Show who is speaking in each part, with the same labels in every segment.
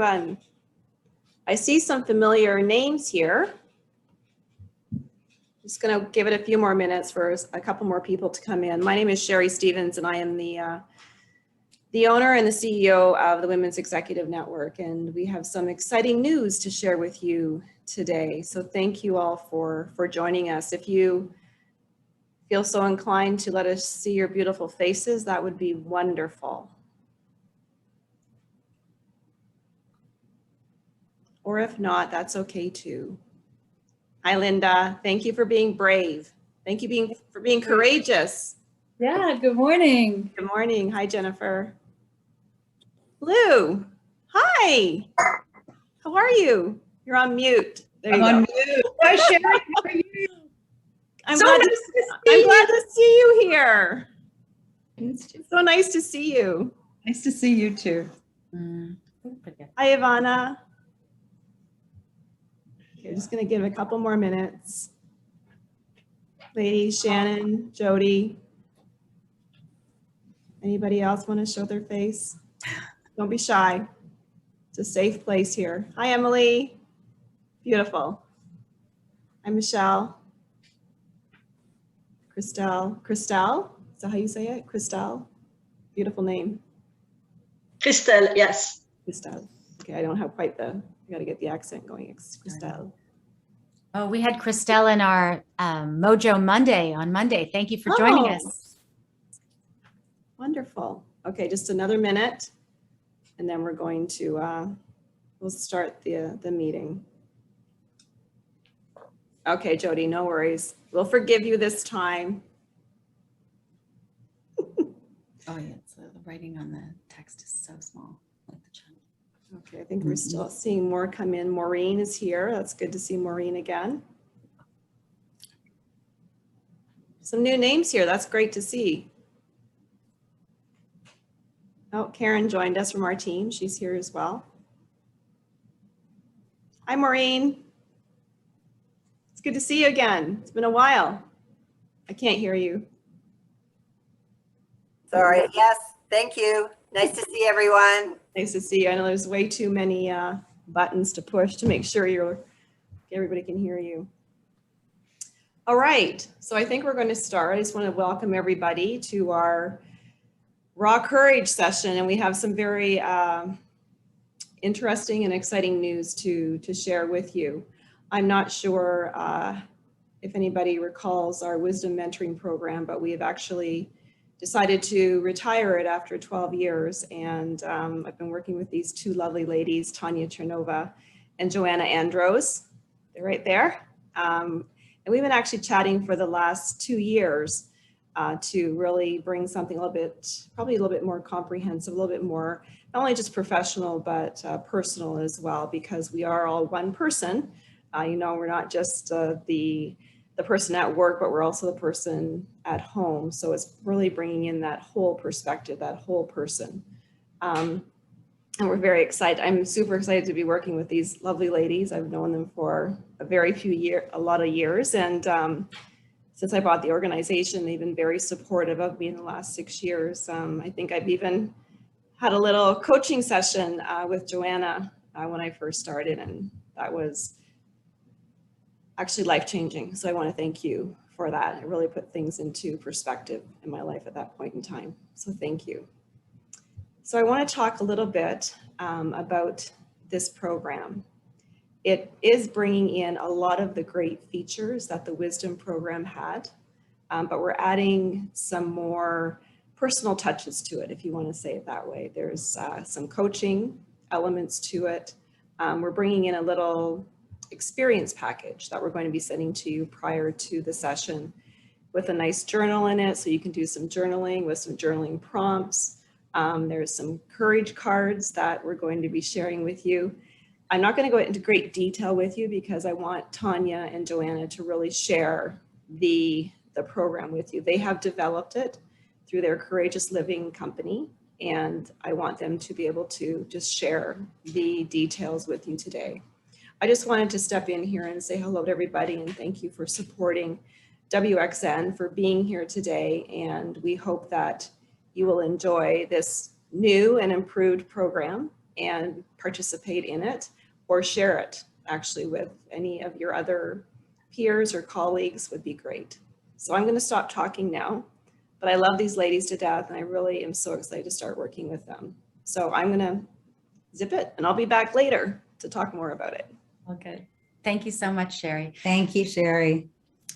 Speaker 1: everyone. I see some familiar names here. Just going to give it a few more minutes for a couple more people to come in. My name is Sherry Stevens, and I am the owner and the CEO of the Women's Executive Network, and we have some exciting news to share with you today. So thank you all for joining us. If you feel so inclined to let us see your beautiful faces, that would be wonderful. Or if not, that's okay too. Hi, Linda. Thank you for being brave. Thank you for being courageous.
Speaker 2: Yeah, good morning.
Speaker 1: Good morning. Hi, Jennifer. Lou, hi. How are you? You're on mute. There you go.
Speaker 2: Mute. Hi, Sherry. How are you?
Speaker 1: I'm glad to see you here. It's so nice to see you.
Speaker 2: Nice to see you too.
Speaker 1: Hi, Ivana. Okay, I'm just going to give a couple more minutes. Ladies, Shannon, Jody. Anybody else want to show their face? Don't be shy. It's a safe place here. Hi, Emily. Beautiful. Hi, Michelle. Christelle. Christelle? Is that how you say it? Christelle? Beautiful name.
Speaker 3: Christelle, yes.
Speaker 1: Christelle. Okay, I don't have quite I got to get the accent going. It's Christelle.
Speaker 4: Oh, we had Christelle in our Mojo Monday on Monday. Thank you for joining us.
Speaker 1: Wonderful. Okay, just another minute, and then we're going to, we'll start the meeting. Okay, Jody, no worries. We'll forgive you this time.
Speaker 4: Oh, yeah, so the writing on the text is so small. Like the channel.
Speaker 1: Okay, I think we're still seeing more come in. Maureen is here. That's good to see Maureen again. Some new names here. That's great to see. Oh, Karen joined us from our team. She's here as well. Hi, Maureen. It's good to see you again. It's been a while. I can't hear you.
Speaker 5: Sorry. Yes, thank you. Nice to see everyone.
Speaker 1: Nice to see you. I know there's way too many buttons to push to make sure everybody can hear you. All right, so I think we're going to start. I just want to welcome everybody to our Raw Courage session, and we have some very interesting and exciting news to share with you. I'm not sure if anybody recalls our wisdom mentoring program, but we have actually decided to retire it after 12 years. And I've been working with these two lovely ladies, Tanya Chernova and Joanna Andros. They're right there. And we've been actually chatting for the last 2 years to really bring something probably a little bit more comprehensive, a little bit more, not only just professional, but personal as well, because we are all one person. You know, we're not just the person at work, but we're also the person at home. So it's really bringing in that whole perspective, that whole person. And we're very excited. I'm super excited to be working with these lovely ladies. I've known them for a lot of years. And since I bought the organization, they've been very supportive of me in the last 6 years. I think I've even had a little coaching session with Joanna when I first started, and that was actually life-changing. So I want to thank you for that. It really put things into perspective in my life at that point in time. So thank you. So I want to talk a little bit about this program. It is bringing in a lot of the great features that the Wisdom program had, but we're adding some more personal touches to it, if you want to say it that way. There's some coaching elements to it. We're bringing in a little experience package that we're going to be sending to you prior to the session with a nice journal in it, so you can do some journaling with some journaling prompts. There's some courage cards that we're going to be sharing with you. I'm not going to go into great detail with you because I want Tanya and Joanna to really share the program with you. They have developed it through their Courageous Living company, and I want them to be able to just share the details with you today. I just wanted to step in here and say hello to everybody and thank you for supporting WXN, for being here today. And we hope that you will enjoy this new and improved program and participate in it, or share it actually with any of your other peers or colleagues would be great. So I'm going to stop talking now, but I love these ladies to death and I really am so excited to start working with them. So I'm going to zip it and I'll be back later to talk more about it.
Speaker 4: Okay. Thank you so much, Sherry.
Speaker 2: Thank you, Sherry.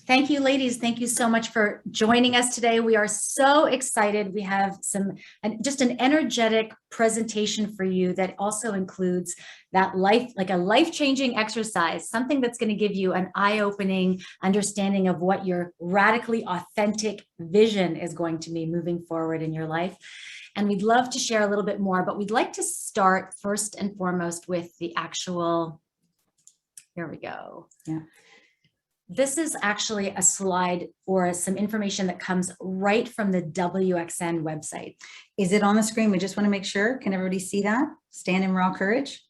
Speaker 4: Thank you, ladies. Thank you so much for joining us today. We are so excited. We have just an energetic presentation for you that also includes that a life-changing exercise, something that's going to give you an eye-opening understanding of what your radically authentic vision is going to be moving forward in your life. And we'd love to share a little bit more, but we'd like to start first and foremost with the actual, here we go.
Speaker 2: Yeah.
Speaker 4: This is actually a slide or some information that comes right from the WXN website.
Speaker 2: Is it on the screen? We just want to make sure. Can everybody see that? Stand in raw courage.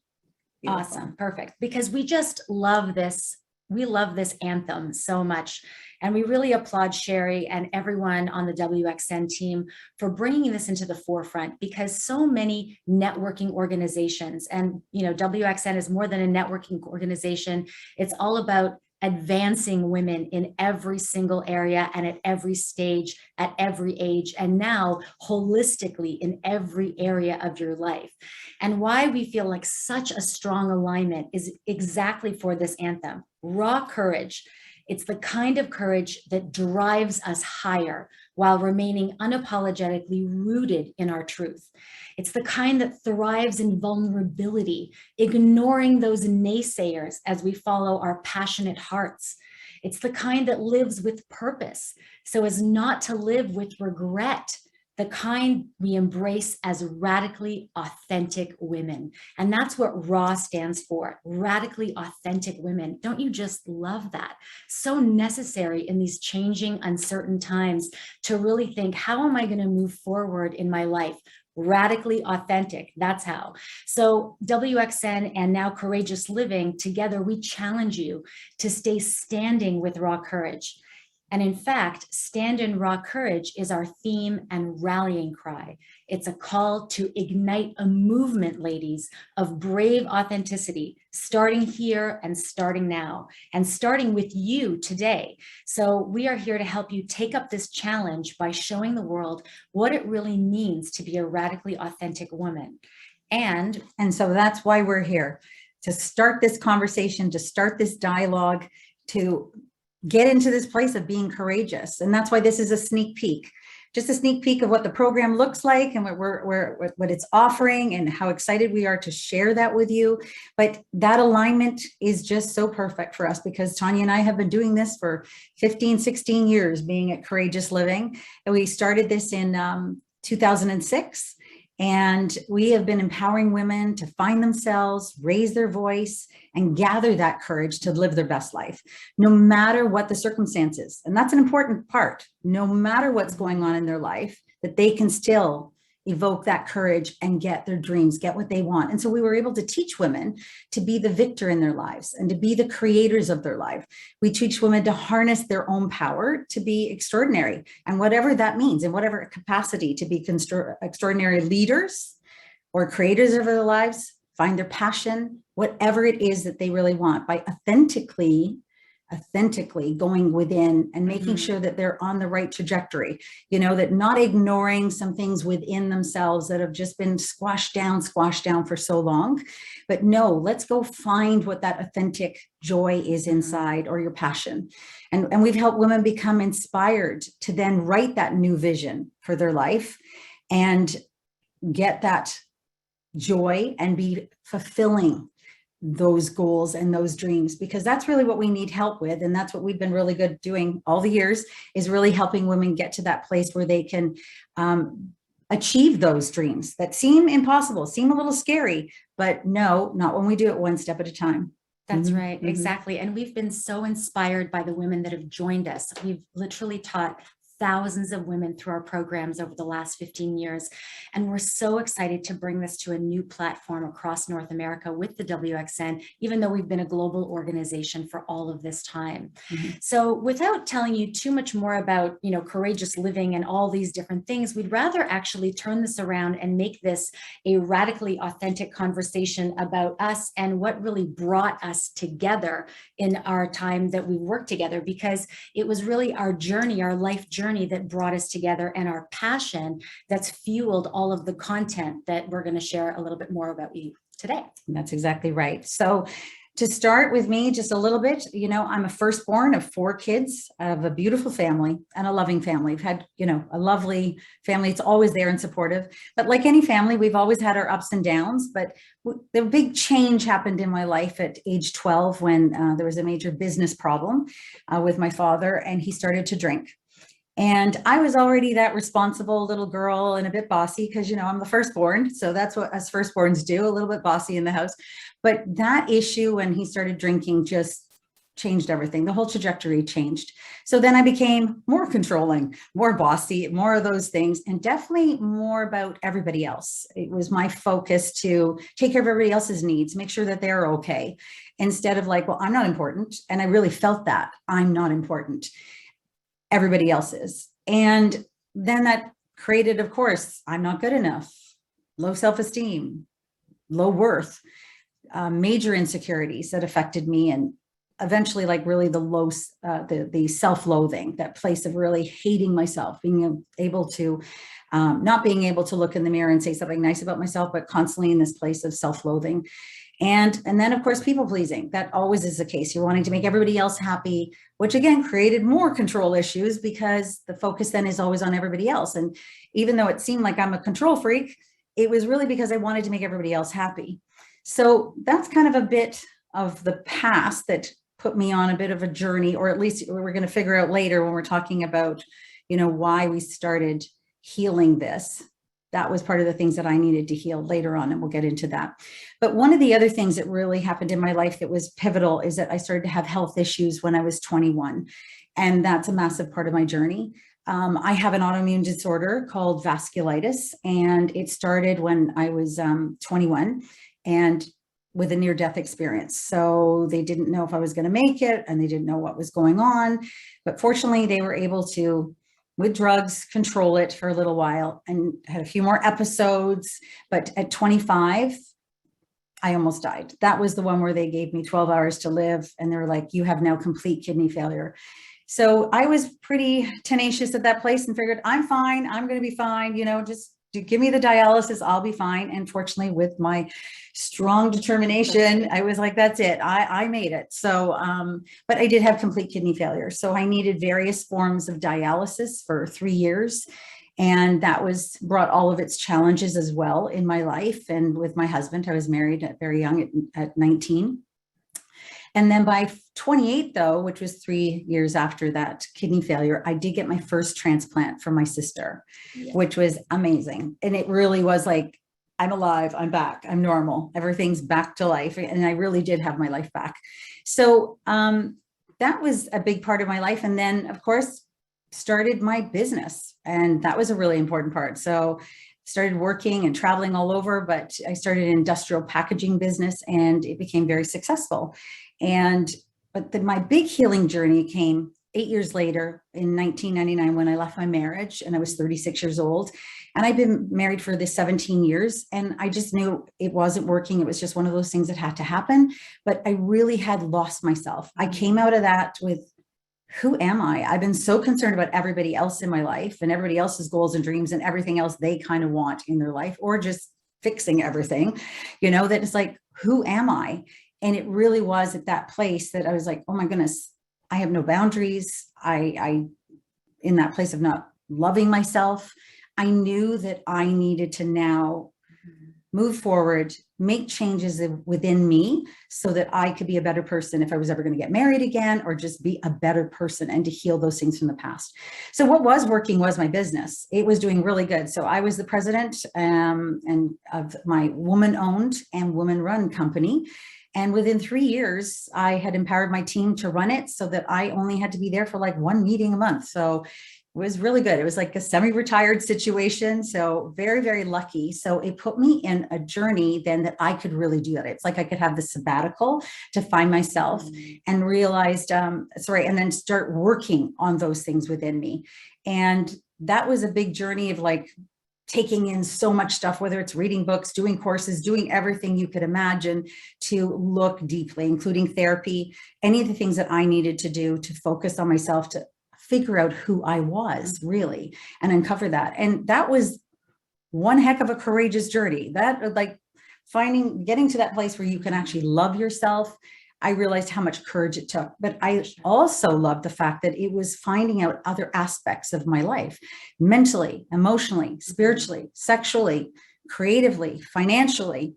Speaker 2: Beautiful.
Speaker 4: Awesome. Perfect. Because we just love this. We love this anthem so much. And we really applaud Sherry and everyone on the WXN team for bringing this into the forefront, because so many networking organizations, and WXN is more than a networking organization. It's all about advancing women in every single area and at every stage, at every age, and now holistically in every area of your life. And why we feel like such a strong alignment is exactly for this anthem, raw courage. It's the kind of courage that drives us higher while remaining unapologetically rooted in our truth. It's the kind that thrives in vulnerability, ignoring those naysayers as we follow our passionate hearts. It's the kind that lives with purpose, so as not to live with regret, the kind we embrace as radically authentic women. And that's what RAW stands for, radically authentic women. Don't you just love that? So necessary in these changing, uncertain times to really think, how am I going to move forward in my life? Radically authentic, that's how. So WXN and now Courageous Living, together we challenge you to stay standing with raw courage. And in fact, Stand in Raw Courage is our theme and rallying cry. It's a call to ignite a movement, ladies, of brave authenticity, starting here and starting now, and starting with you today. So we are here to help you take up this challenge by showing the world what it really means to be a radically authentic woman. And
Speaker 2: so that's why we're here, to start this conversation, to start this dialogue, to get into this place of being courageous. And that's why this is a sneak peek, just a sneak peek of what the program looks like and what it's offering and how excited we are to share that with you. But that alignment is just so perfect for us because Tanya and I have been doing this for 15, 16 years, being at Courageous Living. And we started this in 2006. And we have been empowering women to find themselves, raise their voice, and gather that courage to live their best life, no matter what the circumstances. And that's an important part. No matter what's going on in their life, that they can still evoke that courage and get their dreams, get what they want. And so we were able to teach women to be the victor in their lives and to be the creators of their life. We teach women to harness their own power to be extraordinary, and whatever that means, in whatever capacity, to be extraordinary leaders or creators of their lives, find their passion, whatever it is that they really want, by authentically going within and making sure that they're on the right trajectory, that not ignoring some things within themselves that have just been squashed down for so long. But no, let's go find what that authentic joy is inside, or your passion. And we've helped women become inspired to then write that new vision for their life and get that joy and be fulfilling those goals and those dreams, because that's really what we need help with. And that's what we've been really good doing all the years, is really helping women get to that place where they can achieve those dreams that seem impossible, seem a little scary, but no, not when we do it one step at a time.
Speaker 4: That's right. Exactly. And we've been so inspired by the women that have joined us. We've literally taught thousands of women through our programs over the last 15 years. And we're so excited to bring this to a new platform across North America with the WXN, even though we've been a global organization for all of this time. So without telling you too much more about, courageous living and all these different things, we'd rather actually turn this around and make this a radically authentic conversation about us and what really brought us together in our time that we worked together, because it was really our journey, our life journey that brought us together, and our passion that's fueled all of the content that we're going to share a little bit more about you today.
Speaker 2: That's exactly right. So to start with me just a little bit, I'm a firstborn of 4 kids, of a beautiful family and a loving family. We've had, a lovely family. It's always there and supportive. But like any family, we've always had our ups and downs. But the big change happened in my life at age 12 when there was a major business problem with my father, and he started to drink. And I was already that responsible little girl and a bit bossy because, I'm the firstborn. So that's what us firstborns do, a little bit bossy in the house. But that issue when he started drinking just changed everything. The whole trajectory changed. So then I became more controlling, more bossy, more of those things, and definitely more about everybody else. It was my focus to take care of everybody else's needs, make sure that they're okay, instead of like, well, I'm not important. And I really felt that I'm not important. Everybody else is. And then that created, of course, I'm not good enough, low self-esteem, low worth, major insecurities that affected me, and eventually like really the self-loathing, that place of really hating myself, being able to not being able to look in the mirror and say something nice about myself, but constantly in this place of self-loathing. And then, of course, people pleasing. That always is the case. You're wanting to make everybody else happy, which again created more control issues because the focus then is always on everybody else. And even though it seemed like I'm a control freak, it was really because I wanted to make everybody else happy. So that's kind of a bit of the past that put me on a bit of a journey, or at least we're going to figure out later when we're talking about, why we started healing this. That was part of the things that I needed to heal later on, and we'll get into that. But one of the other things that really happened in my life that was pivotal is that I started to have health issues when I was 21. And that's a massive part of my journey. I have an autoimmune disorder called vasculitis, and it started when I was 21 and with a near-death experience. So they didn't know if I was going to make it, and they didn't know what was going on. But fortunately, they were able to, with drugs, control it for a little while, and had a few more episodes. But at 25, I almost died. That was the one where they gave me 12 hours to live, and they were like, you have now complete kidney failure. So I was pretty tenacious at that place and figured, I'm fine. I'm going to be fine. Just give me the dialysis. I'll be fine. And fortunately, with my strong determination, I was like, that's it. I made it. So, but I did have complete kidney failure. So I needed various forms of dialysis for 3 years. And that brought all of its challenges as well in my life. And with my husband, I was married at very young at 19. And then by 28, though, which was 3 years after that kidney failure, I did get my first transplant from my sister, which was amazing. And it really was like, I'm alive, I'm back, I'm normal, everything's back to life. And I really did have my life back. So that was a big part of my life. And then, of course, started my business. And that was a really important part. So started working and traveling all over, but I started an industrial packaging business, and it became very successful. But my big healing journey came 8 years later in 1999 when I left my marriage, and I was 36 years old. And I've been married for this 17 years, and I just knew it wasn't working. It was just one of those things that had to happen. But I really had lost myself. I came out of that with, who am I? I've been so concerned about everybody else in my life and everybody else's goals and dreams and everything else they kind of want in their life, or just fixing everything, that it's like, who am I? And it really was at that place that I was like, oh my goodness, I have no boundaries. I in that place of not loving myself, I knew that I needed to now move forward, make changes within me so that I could be a better person if I was ever going to get married again, or just be a better person and to heal those things from the past. So what was working was my business. It was doing really good. So I was the president and of my woman-owned and woman-run company. And within 3 years, I had empowered my team to run it so that I only had to be there for like one meeting a month. So was really good. It was like a semi-retired situation. So very, very lucky. So it put me in a journey then that I could really do that. It's like I could have the sabbatical to find myself and realized, and then start working on those things within me. And that was a big journey of like taking in so much stuff, whether it's reading books, doing courses, doing everything you could imagine to look deeply, including therapy, any of the things that I needed to do to focus on myself, to figure out who I was really and uncover that. And that was one heck of a courageous journey. That like getting to that place where you can actually love yourself. I realized how much courage it took, but I also loved the fact that it was finding out other aspects of my life, mentally, emotionally, spiritually, sexually, creatively, financially,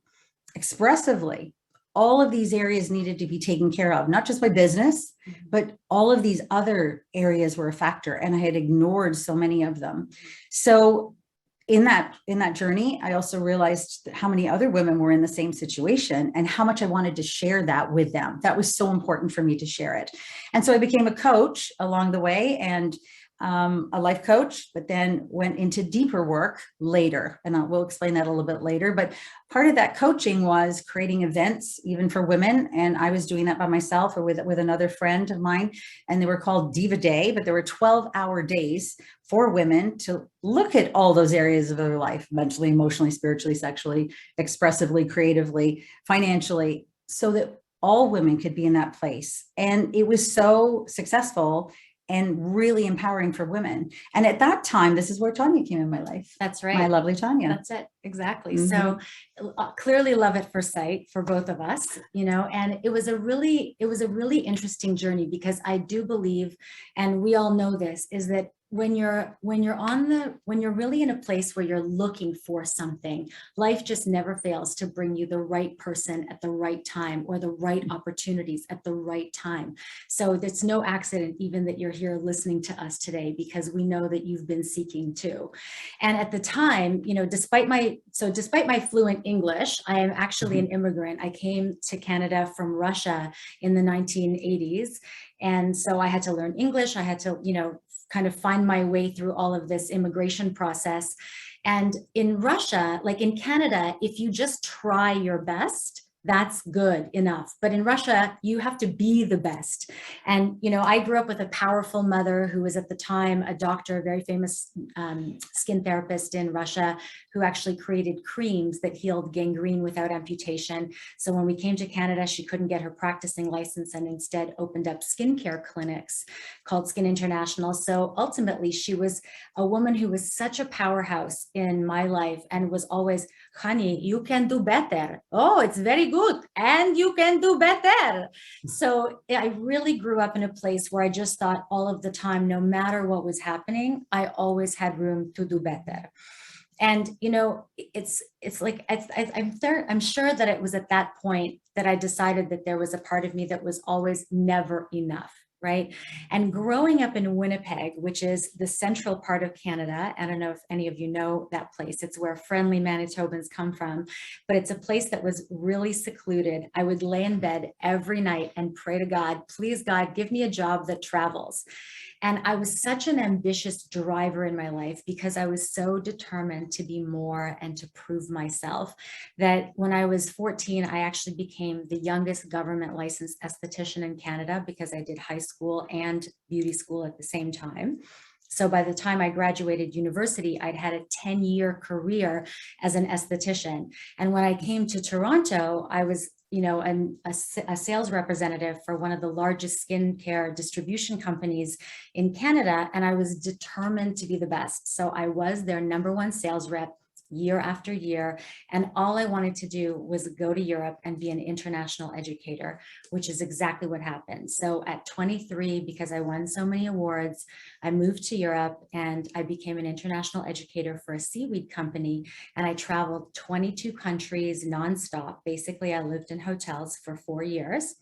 Speaker 2: expressively. All of these areas needed to be taken care of, not just by business, but all of these other areas were a factor, and I had ignored so many of them. So in that journey, I also realized how many other women were in the same situation and how much I wanted to share that with them. That was so important for me to share it. And so I became a coach along the way, and a life coach, but then went into deeper work later. And we'll explain that a little bit later. But part of that coaching was creating events, even for women. And I was doing that by myself or with another friend of mine. And they were called Diva Day, but there were 12-hour days for women to look at all those areas of their life, mentally, emotionally, spiritually, sexually, expressively, creatively, financially, so that all women could be in that place. And it was so successful and really empowering for women. And at that time, this is where Tanya came in my life.
Speaker 4: That's right.
Speaker 2: My lovely Tanya.
Speaker 4: That's it. Exactly. So clearly love at first sight for both of us, and it was a really interesting journey, because I do believe, and we all know this, is that when you're really in a place where you're looking for something, life just never fails to bring you the right person at the right time, or the right opportunities at the right time. So it's no accident even that you're here listening to us today, because we know that you've been seeking too. And at the time, despite my fluent English, I am actually an immigrant. I came to Canada from Russia in the 1980s. And so I had to learn English. I had to, kind of find my way through all of this immigration process. And in Russia, like in Canada, if you just try your best, that's good enough. But in Russia, you have to be the best. And, I grew up with a powerful mother who was at the time a doctor, a very famous skin therapist in Russia, who actually created creams that healed gangrene without amputation. So when we came to Canada, she couldn't get her practicing license and instead opened up skincare clinics called Skin International. So ultimately, she was a woman who was such a powerhouse in my life and was always, honey, you can do better. Oh, it's very good. And you can do better. So I really grew up in a place where I just thought all of the time, no matter what was happening, I always had room to do better. And, it's like, I'm sure that it was at that point that I decided that there was a part of me that was always never enough. Right. And growing up in Winnipeg, which is the central part of Canada, I don't know if any of you know that place. It's where friendly Manitobans come from, but it's a place that was really secluded. I would lay in bed every night and pray to God, please God, give me a job that travels. And I was such an ambitious driver in my life because I was so determined to be more and to prove myself that when I was 14, I actually became the youngest government licensed esthetician in Canada because I did high school and beauty school at the same time. So by the time I graduated university, I'd had a 10-year career as an esthetician. And when I came to Toronto, I was a sales representative for one of the largest skincare distribution companies in Canada. And I was determined to be the best. So I was their #1 sales rep year after year. And all I wanted to do was go to Europe and be an international educator, which is exactly what happened. So at 23, because I won so many awards, I moved to Europe and I became an international educator for a seaweed company. And I traveled 22 countries nonstop. Basically, I lived in hotels for 4 years.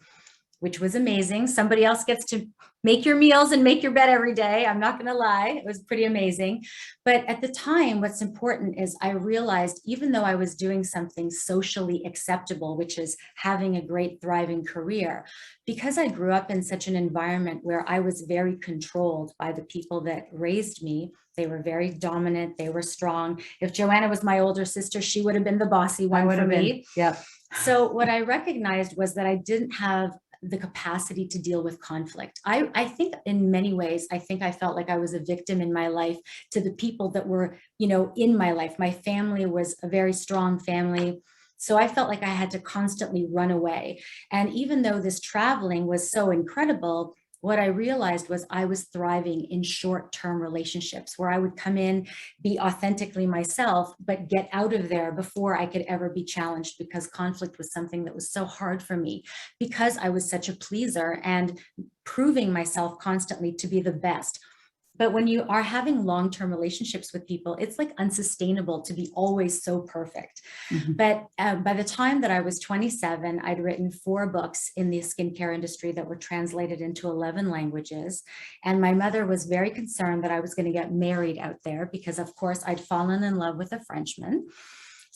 Speaker 4: which was amazing. Somebody else gets to make your meals and make your bed every day. I'm not going to lie. It was pretty amazing. But at the time, what's important is I realized, even though I was doing something socially acceptable, which is having a great, thriving career, because I grew up in such an environment where I was very controlled by the people that raised me. They were very dominant. They were strong. If Joanna was my older sister, she would have been the bossy one for me.
Speaker 2: Yeah.
Speaker 4: So what I recognized was that I didn't have the capacity to deal with conflict. I think in many ways, I think I felt like I was a victim in my life to the people that were, in my life. My family was a very strong family. So I felt like I had to constantly run away. And even though this traveling was so incredible, what I realized was I was thriving in short-term relationships where I would come in, be authentically myself, but get out of there before I could ever be challenged, because conflict was something that was so hard for me because I was such a pleaser and proving myself constantly to be the best. But when you are having long-term relationships with people, it's like unsustainable to be always so perfect.
Speaker 2: Mm-hmm.
Speaker 4: But by the time that I was 27, I'd written 4 books in the skincare industry that were translated into 11 languages. And my mother was very concerned that I was going to get married out there because, of course, I'd fallen in love with a Frenchman.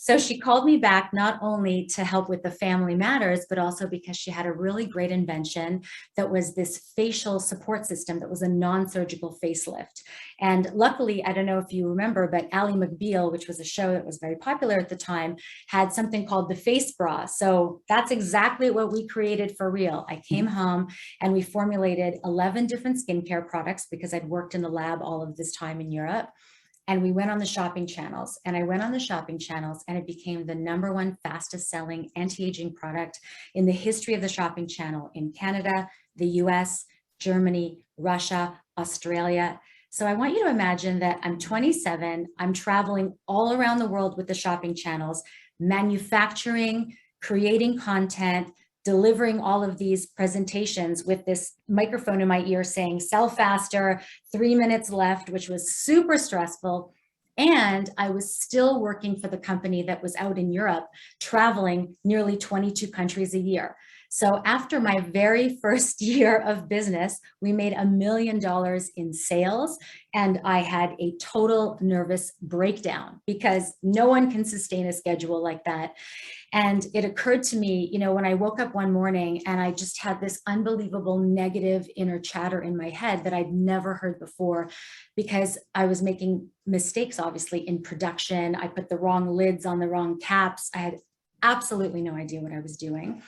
Speaker 4: So she called me back not only to help with the family matters, but also because she had a really great invention that was this facial support system that was a non-surgical facelift. And luckily, I don't know if you remember, but Ally McBeal, which was a show that was very popular at the time, had something called the face bra. So that's exactly what we created for real. I came home and we formulated 11 different skincare products because I'd worked in the lab all of this time in Europe. And we went on the shopping channels, and I went on the shopping channels, and it became the #1 fastest selling anti-aging product in the history of the shopping channel in Canada, the US, Germany, Russia, Australia. So I want you to imagine that I'm 27, I'm traveling all around the world with the shopping channels, manufacturing, creating content, delivering all of these presentations with this microphone in my ear saying, sell faster, 3 minutes left, which was super stressful. And I was still working for the company that was out in Europe, traveling nearly 22 countries a year. So after my very first year of business, we made $1 million in sales, and I had a total nervous breakdown because no one can sustain a schedule like that. And it occurred to me, when I woke up one morning and I just had this unbelievable negative inner chatter in my head that I'd never heard before, because I was making mistakes, obviously, in production. I put the wrong lids on the wrong caps. I had absolutely no idea what I was doing.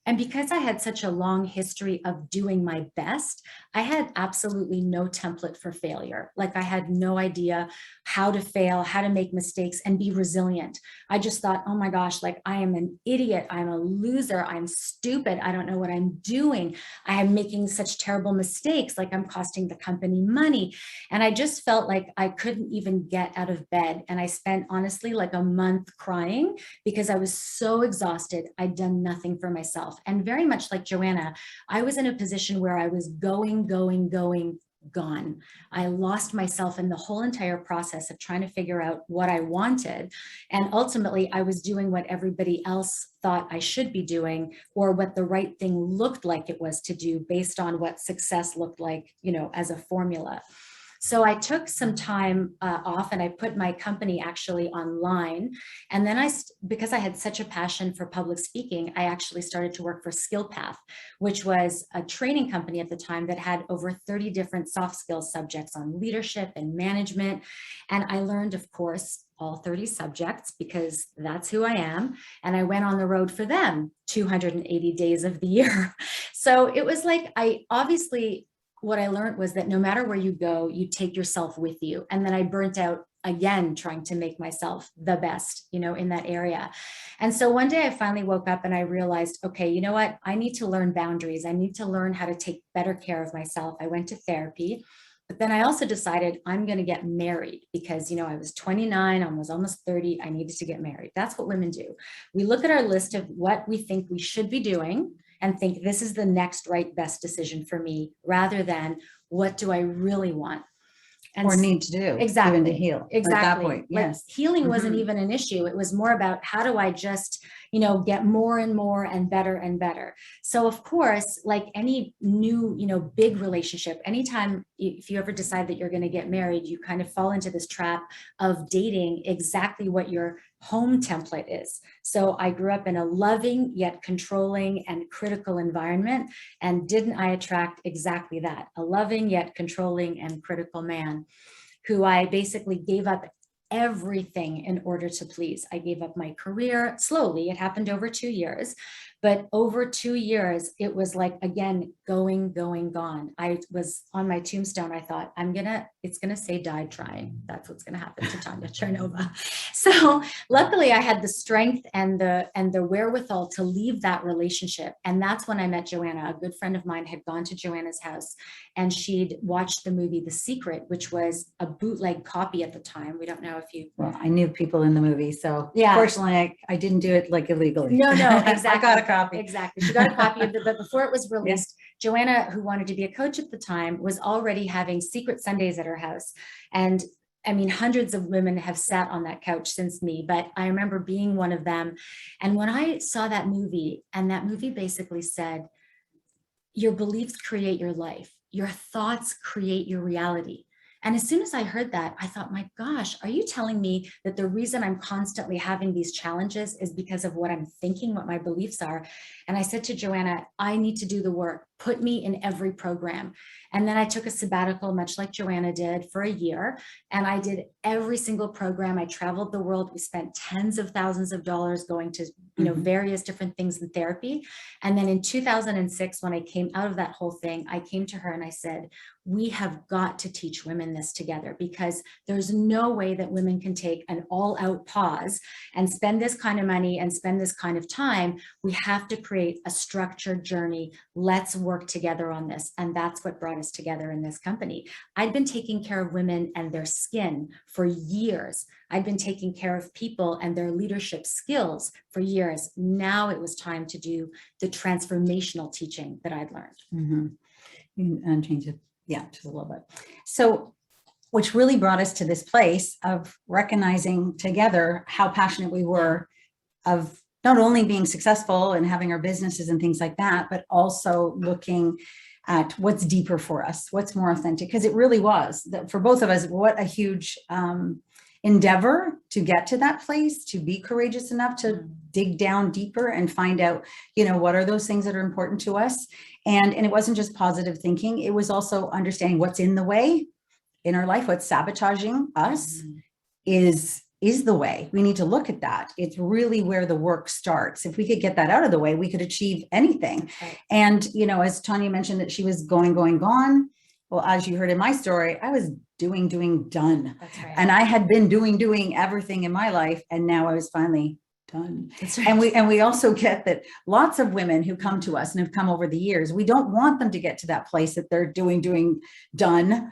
Speaker 4: And because I had such a long history of doing my best, I had absolutely no template for failure. Like I had no idea how to fail, how to make mistakes and be resilient. I just thought, oh my gosh, like I am an idiot. I'm a loser. I'm stupid. I don't know what I'm doing. I am making such terrible mistakes. Like I'm costing the company money. And I just felt like I couldn't even get out of bed. And I spent honestly like a month crying because I was so exhausted. I'd done nothing for myself. And very much like Joanna, I was in a position where I was going, gone. I lost myself in the whole entire process of trying to figure out what I wanted. And ultimately, I was doing what everybody else thought I should be doing, or what the right thing looked like it was to do based on what success looked like, as a formula. So I took some time off and I put my company actually online. And then because I had such a passion for public speaking, I actually started to work for SkillPath, which was a training company at the time that had over 30 different soft skills subjects on leadership and management. And I learned, of course, all 30 subjects because that's who I am. And I went on the road for them 280 days of the year. So it was like, what I learned was that no matter where you go, you take yourself with you. And then I burnt out again, trying to make myself the best, in that area. And so one day I finally woke up and I realized, okay, you know what? I need to learn boundaries. I need to learn how to take better care of myself. I went to therapy, but then I also decided I'm going to get married because, I was 29, I was almost 30. I needed to get married. That's what women do. We look at our list of what we think we should be doing and think this is the next right best decision for me, rather than what do I really want?
Speaker 2: or need to do
Speaker 4: Exactly.
Speaker 2: even to heal at that
Speaker 4: Exactly.
Speaker 2: point.
Speaker 4: Like,
Speaker 2: Yes.
Speaker 4: healing wasn't
Speaker 2: Mhm.
Speaker 4: even an issue. It was more about how do I just, get more and more and better. So of course, like any new, big relationship, anytime if you ever decide that you're going to get married, you kind of fall into this trap of dating exactly what your home template is. So I grew up in a loving yet controlling and critical environment. And didn't I attract exactly that? A loving yet controlling and critical man who I basically gave up everything in order to please. I gave up my career slowly. It happened over 2 years, but over 2 years, it was like, again, going, gone. I was on my tombstone. I thought, it's going to say died trying. That's what's going to happen to Tanya Chernova. So luckily I had the strength and the wherewithal to leave that relationship. And that's when I met Joanna. A good friend of mine had gone to Joanna's house and she'd watched the movie The Secret, which was a bootleg copy at the time. We don't know if you...
Speaker 2: Well, I knew people in the movie, so
Speaker 4: Yeah.
Speaker 2: Fortunately, I didn't do it like illegally.
Speaker 4: No, exactly.
Speaker 2: I got a copy.
Speaker 4: Exactly. She got a copy of it, but before it was released, Joanna, who wanted to be a coach at the time, was already having secret Sundays at her house. And I mean, hundreds of women have sat on that couch since me, but I remember being one of them. And when I saw that movie, and that movie basically said, your beliefs create your life. Your thoughts create your reality. And as soon as I heard that, I thought, my gosh, are you telling me that the reason I'm constantly having these challenges is because of what I'm thinking, what my beliefs are? And I said to Joanna, I need to do the work. Put me in every program. And then I took a sabbatical, much like Joanna did, for a year. And I did every single program. I traveled the world. We spent tens of thousands of dollars going to, various different things in therapy. And then in 2006, when I came out of that whole thing, I came to her and I said, we have got to teach women this together, because there's no way that women can take an all-out pause and spend this kind of money and spend this kind of time. We have to create a structured journey. Let's work together on this. And that's what brought us together in this company. I'd been taking care of women and their skin for years. I'd been taking care of people and their leadership skills for years. Now it was time to do the transformational teaching that I'd learned.
Speaker 2: Mm-hmm. And change it, just a little bit. So, which really brought us to this place of recognizing together how passionate we were of not only being successful and having our businesses and things like that, but also looking at what's deeper for us, what's more authentic, because it really was that for both of us, what a huge endeavor to get to that place, to be courageous enough to dig down deeper and find out, what are those things that are important to us. And it wasn't just positive thinking. It was also understanding what's in the way in our life, what's sabotaging us is the way. We need to look at that. It's really where the work starts. If we could get that out of the way, we could achieve anything.
Speaker 4: Right.
Speaker 2: And, as Tanya mentioned that she was going, gone. Well, as you heard in my story, I was doing, done.
Speaker 4: That's right.
Speaker 2: And I had been doing everything in my life. And now I was finally done.
Speaker 4: That's right.
Speaker 2: And we also get that lots of women who come to us and have come over the years, we don't want them to get to that place that they're doing, done,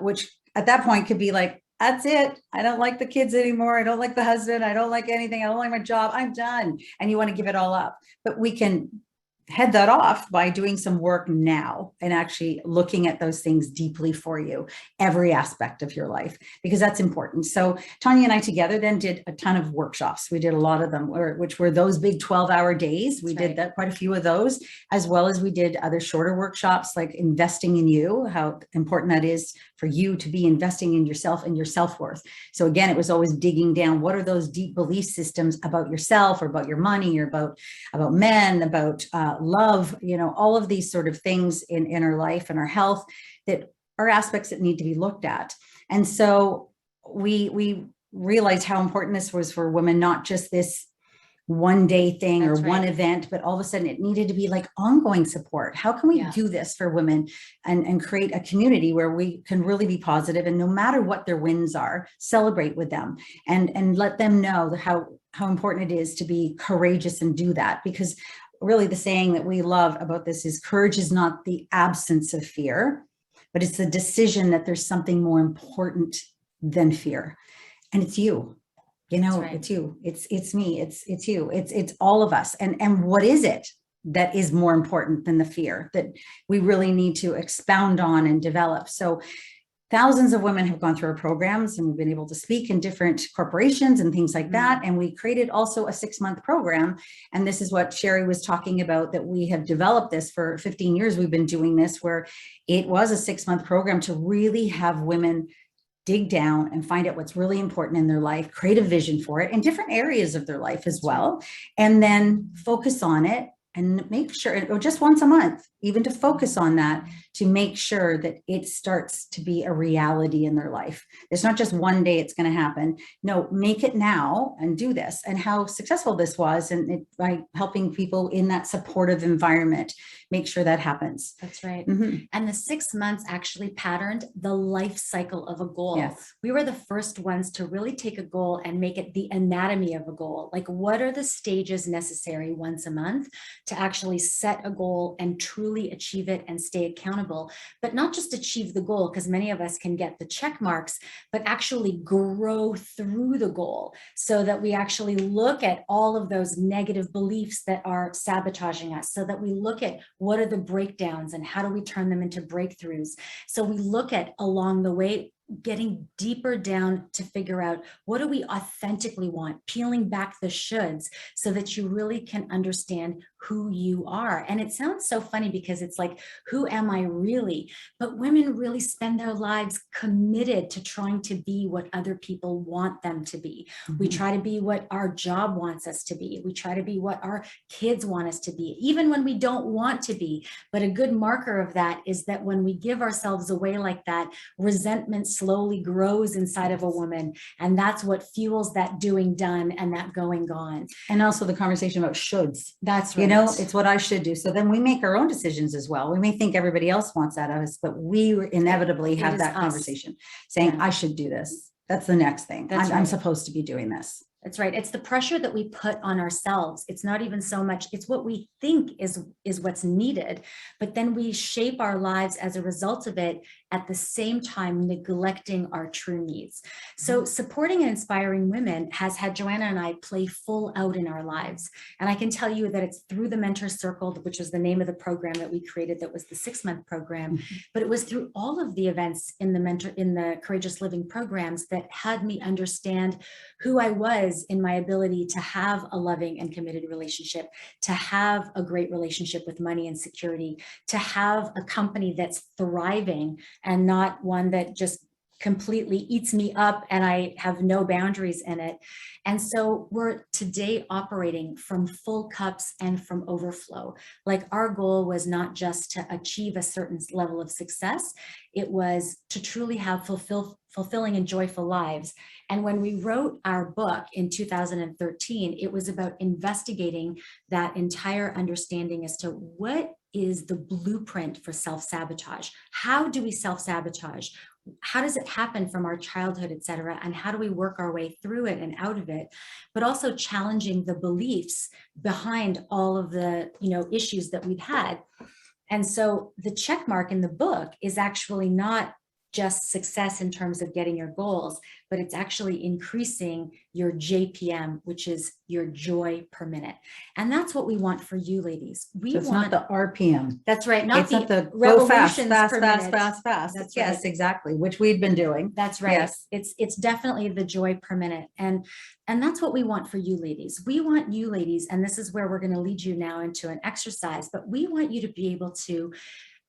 Speaker 2: which at that point could be like, that's it. I don't like the kids anymore. I don't like the husband. I don't like anything. I don't like my job. I'm done. And you want to give it all up. But we can head that off by doing some work now and actually looking at those things deeply for you, every aspect of your life, because that's important. So Tanya and I together then did a ton of workshops. We did a lot of them, which were those big 12-hour days. We did that, quite a few of those, as well as we did other shorter workshops like investing in you, how important that is for you to be investing in yourself and your self-worth. So again, it was always digging down. What are those deep belief systems about yourself or about your money or about men, about love, all of these sort of things in our life and our health that are aspects that need to be looked at. And so we realized how important this was for women, not just this one day thing or one event, but all of a sudden it needed to be like ongoing support. How can we do this for women and create a community where we can really be positive, and no matter what their wins are, celebrate with them and let them know how important it is to be courageous and do that. Because really the saying that we love about this is courage is not the absence of fear, but it's the decision that there's something more important than fear. And it's you, it's you, it's me, it's you, it's all of us. And what is it that is more important than the fear that we really need to expound on and develop? So thousands of women have gone through our programs, and we've been able to speak in different corporations and things like that. And we created also a 6-month program. And this is what Sherry was talking about, that we have developed this for 15 years. We've been doing this, where it was a 6-month program to really have women dig down and find out what's really important in their life, create a vision for it in different areas of their life as well, and then focus on it and make sure, or just once a month, even to focus on that, to make sure that it starts to be a reality in their life. It's not just one day it's going to happen. No, make it now and do this. And how successful this was, and by helping people in that supportive environment, make sure that happens.
Speaker 4: That's right.
Speaker 2: Mhm.
Speaker 4: And the 6 months actually patterned the life cycle of a goal.
Speaker 2: Yes.
Speaker 4: We were the first ones to really take a goal and make it the anatomy of a goal. Like, what are the stages necessary once a month to actually set a goal and truly achieve it and stay accountable, but not just achieve the goal, because many of us can get the check marks, but actually grow through the goal, so that we actually look at all of those negative beliefs that are sabotaging us, so that we look at what are the breakdowns and how do we turn them into breakthroughs. So we look at along the way, getting deeper down to figure out what do we authentically want, peeling back the shoulds so that you really can understand who you are. And it sounds so funny because it's like, who am I really? But women really spend their lives committed to trying to be what other people want them to be. We try to be what our job wants us to be. We try to be what our kids want us to be, even when we don't want to be. But a good marker of that is that when we give ourselves away like that, resentment slowly grows inside of a woman. And that's what fuels that doing done and that going gone.
Speaker 2: And also the conversation about shoulds.
Speaker 4: That's right.
Speaker 2: You know, it's what I should do. So then we make our own decisions as well. We may think everybody else wants that of us, but we inevitably
Speaker 4: It
Speaker 2: have
Speaker 4: is
Speaker 2: that
Speaker 4: us.
Speaker 2: conversation saying,
Speaker 4: Yeah.
Speaker 2: I should do this. That's the next thing.
Speaker 4: That's
Speaker 2: I'm
Speaker 4: right.
Speaker 2: supposed to be doing this.
Speaker 4: That's right. It's the pressure that we put on ourselves. It's not even so much, it's what we think is what's needed, but then we shape our lives as a result of it, at the same time neglecting our true needs. So supporting and inspiring women has had Joanna and I play full out in our lives. And I can tell you that it's through the Mentor Circle, which was the name of the program that we created, that was the 6-month program, but it was through all of the events in the Courageous Living programs that had me understand who I was in my ability to have a loving and committed relationship, to have a great relationship with money and security, to have a company that's thriving and not one that just completely eats me up and I have no boundaries in it. And so we're today operating from full cups and from overflow. Like, our goal was not just to achieve a certain level of success, it was to truly have fulfilling and joyful lives. And when we wrote our book in 2013, it was about investigating that entire understanding as to what is the blueprint for self-sabotage. How do we self-sabotage? How does it happen from our childhood, et cetera? And how do we work our way through it and out of it? But also challenging the beliefs behind all of the, issues that we've had. And so the check mark in the book is actually not just success in terms of getting your goals, but it's actually increasing your JPM, which is your joy per minute. And that's what we want for you ladies. We
Speaker 2: So it's
Speaker 4: want
Speaker 2: not the RPM.
Speaker 4: That's right. Not
Speaker 2: It's not the go
Speaker 4: revolutions
Speaker 2: fast,
Speaker 4: per
Speaker 2: fast,
Speaker 4: minute.
Speaker 2: fast, fast.
Speaker 4: That's
Speaker 2: Yes,
Speaker 4: right.
Speaker 2: exactly. Which we'd been doing.
Speaker 4: That's right.
Speaker 2: Yes.
Speaker 4: It's definitely the joy per minute. And that's what we want for you ladies. We want you ladies, and this is where we're going to lead you now into an exercise, but we want you to be able to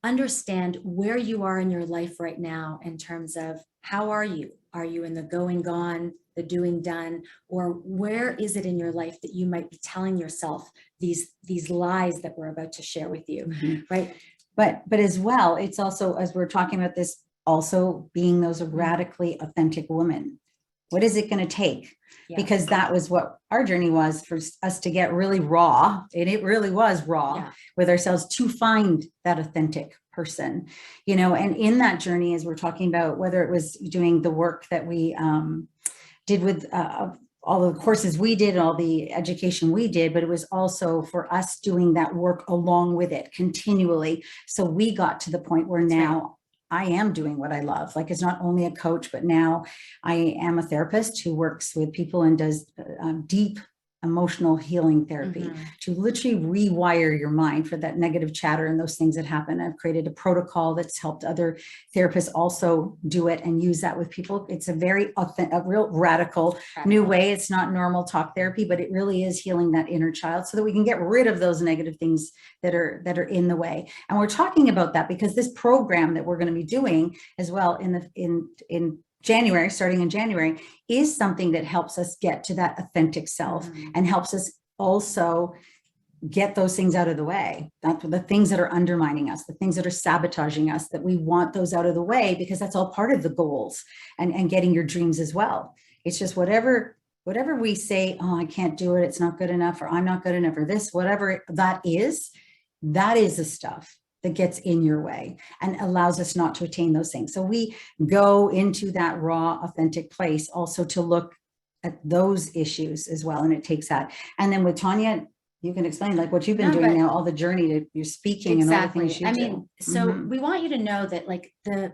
Speaker 4: understand where you are in your life right now in terms of how are you? Are you in the going gone, the doing done, or where is it in your life that you might be telling yourself these lies that we're about to share with you, right?
Speaker 2: But as well, it's also, as we're talking about this, also being those radically authentic women. What is it going to take?
Speaker 4: Yeah.
Speaker 2: Because that was what our journey was, for us to get really raw, and it really was raw with ourselves, to find that authentic person, and in that journey, as we're talking about, whether it was doing the work that we did with all the courses we did, all the education we did, but it was also for us doing that work along with it continually. So we got to the point where now I am doing what I love. Like, it's not only a coach, but now I am a therapist who works with people and does deep emotional healing therapy,
Speaker 4: Mhm.
Speaker 2: to literally rewire your mind for that negative chatter and those things that happen. I've created a protocol that's helped other therapists also do it and use that with people. It's a very authentic, a real radical new way. It's not normal talk therapy, but it really is healing that inner child so that we can get rid of those negative things that are in the way. And we're talking about that because this program that we're going to be doing as well in January, starting in January, is something that helps us get to that authentic self and helps us also get those things out of the way. That's the things that are undermining us, the things that are sabotaging us, that we want those out of the way, because that's all part of the goals and getting your dreams as well. It's just whatever we say, oh, I can't do it, it's not good enough, or I'm not good enough, or this, whatever that is the stuff that gets in your way and allows us not to attain those things. So we go into that raw, authentic place also to look at those issues as well. And it takes that. And then with Tanya, you can explain like what you've been doing now, all the journey to your speaking and all the things you do.
Speaker 4: I mean, so we want you to know that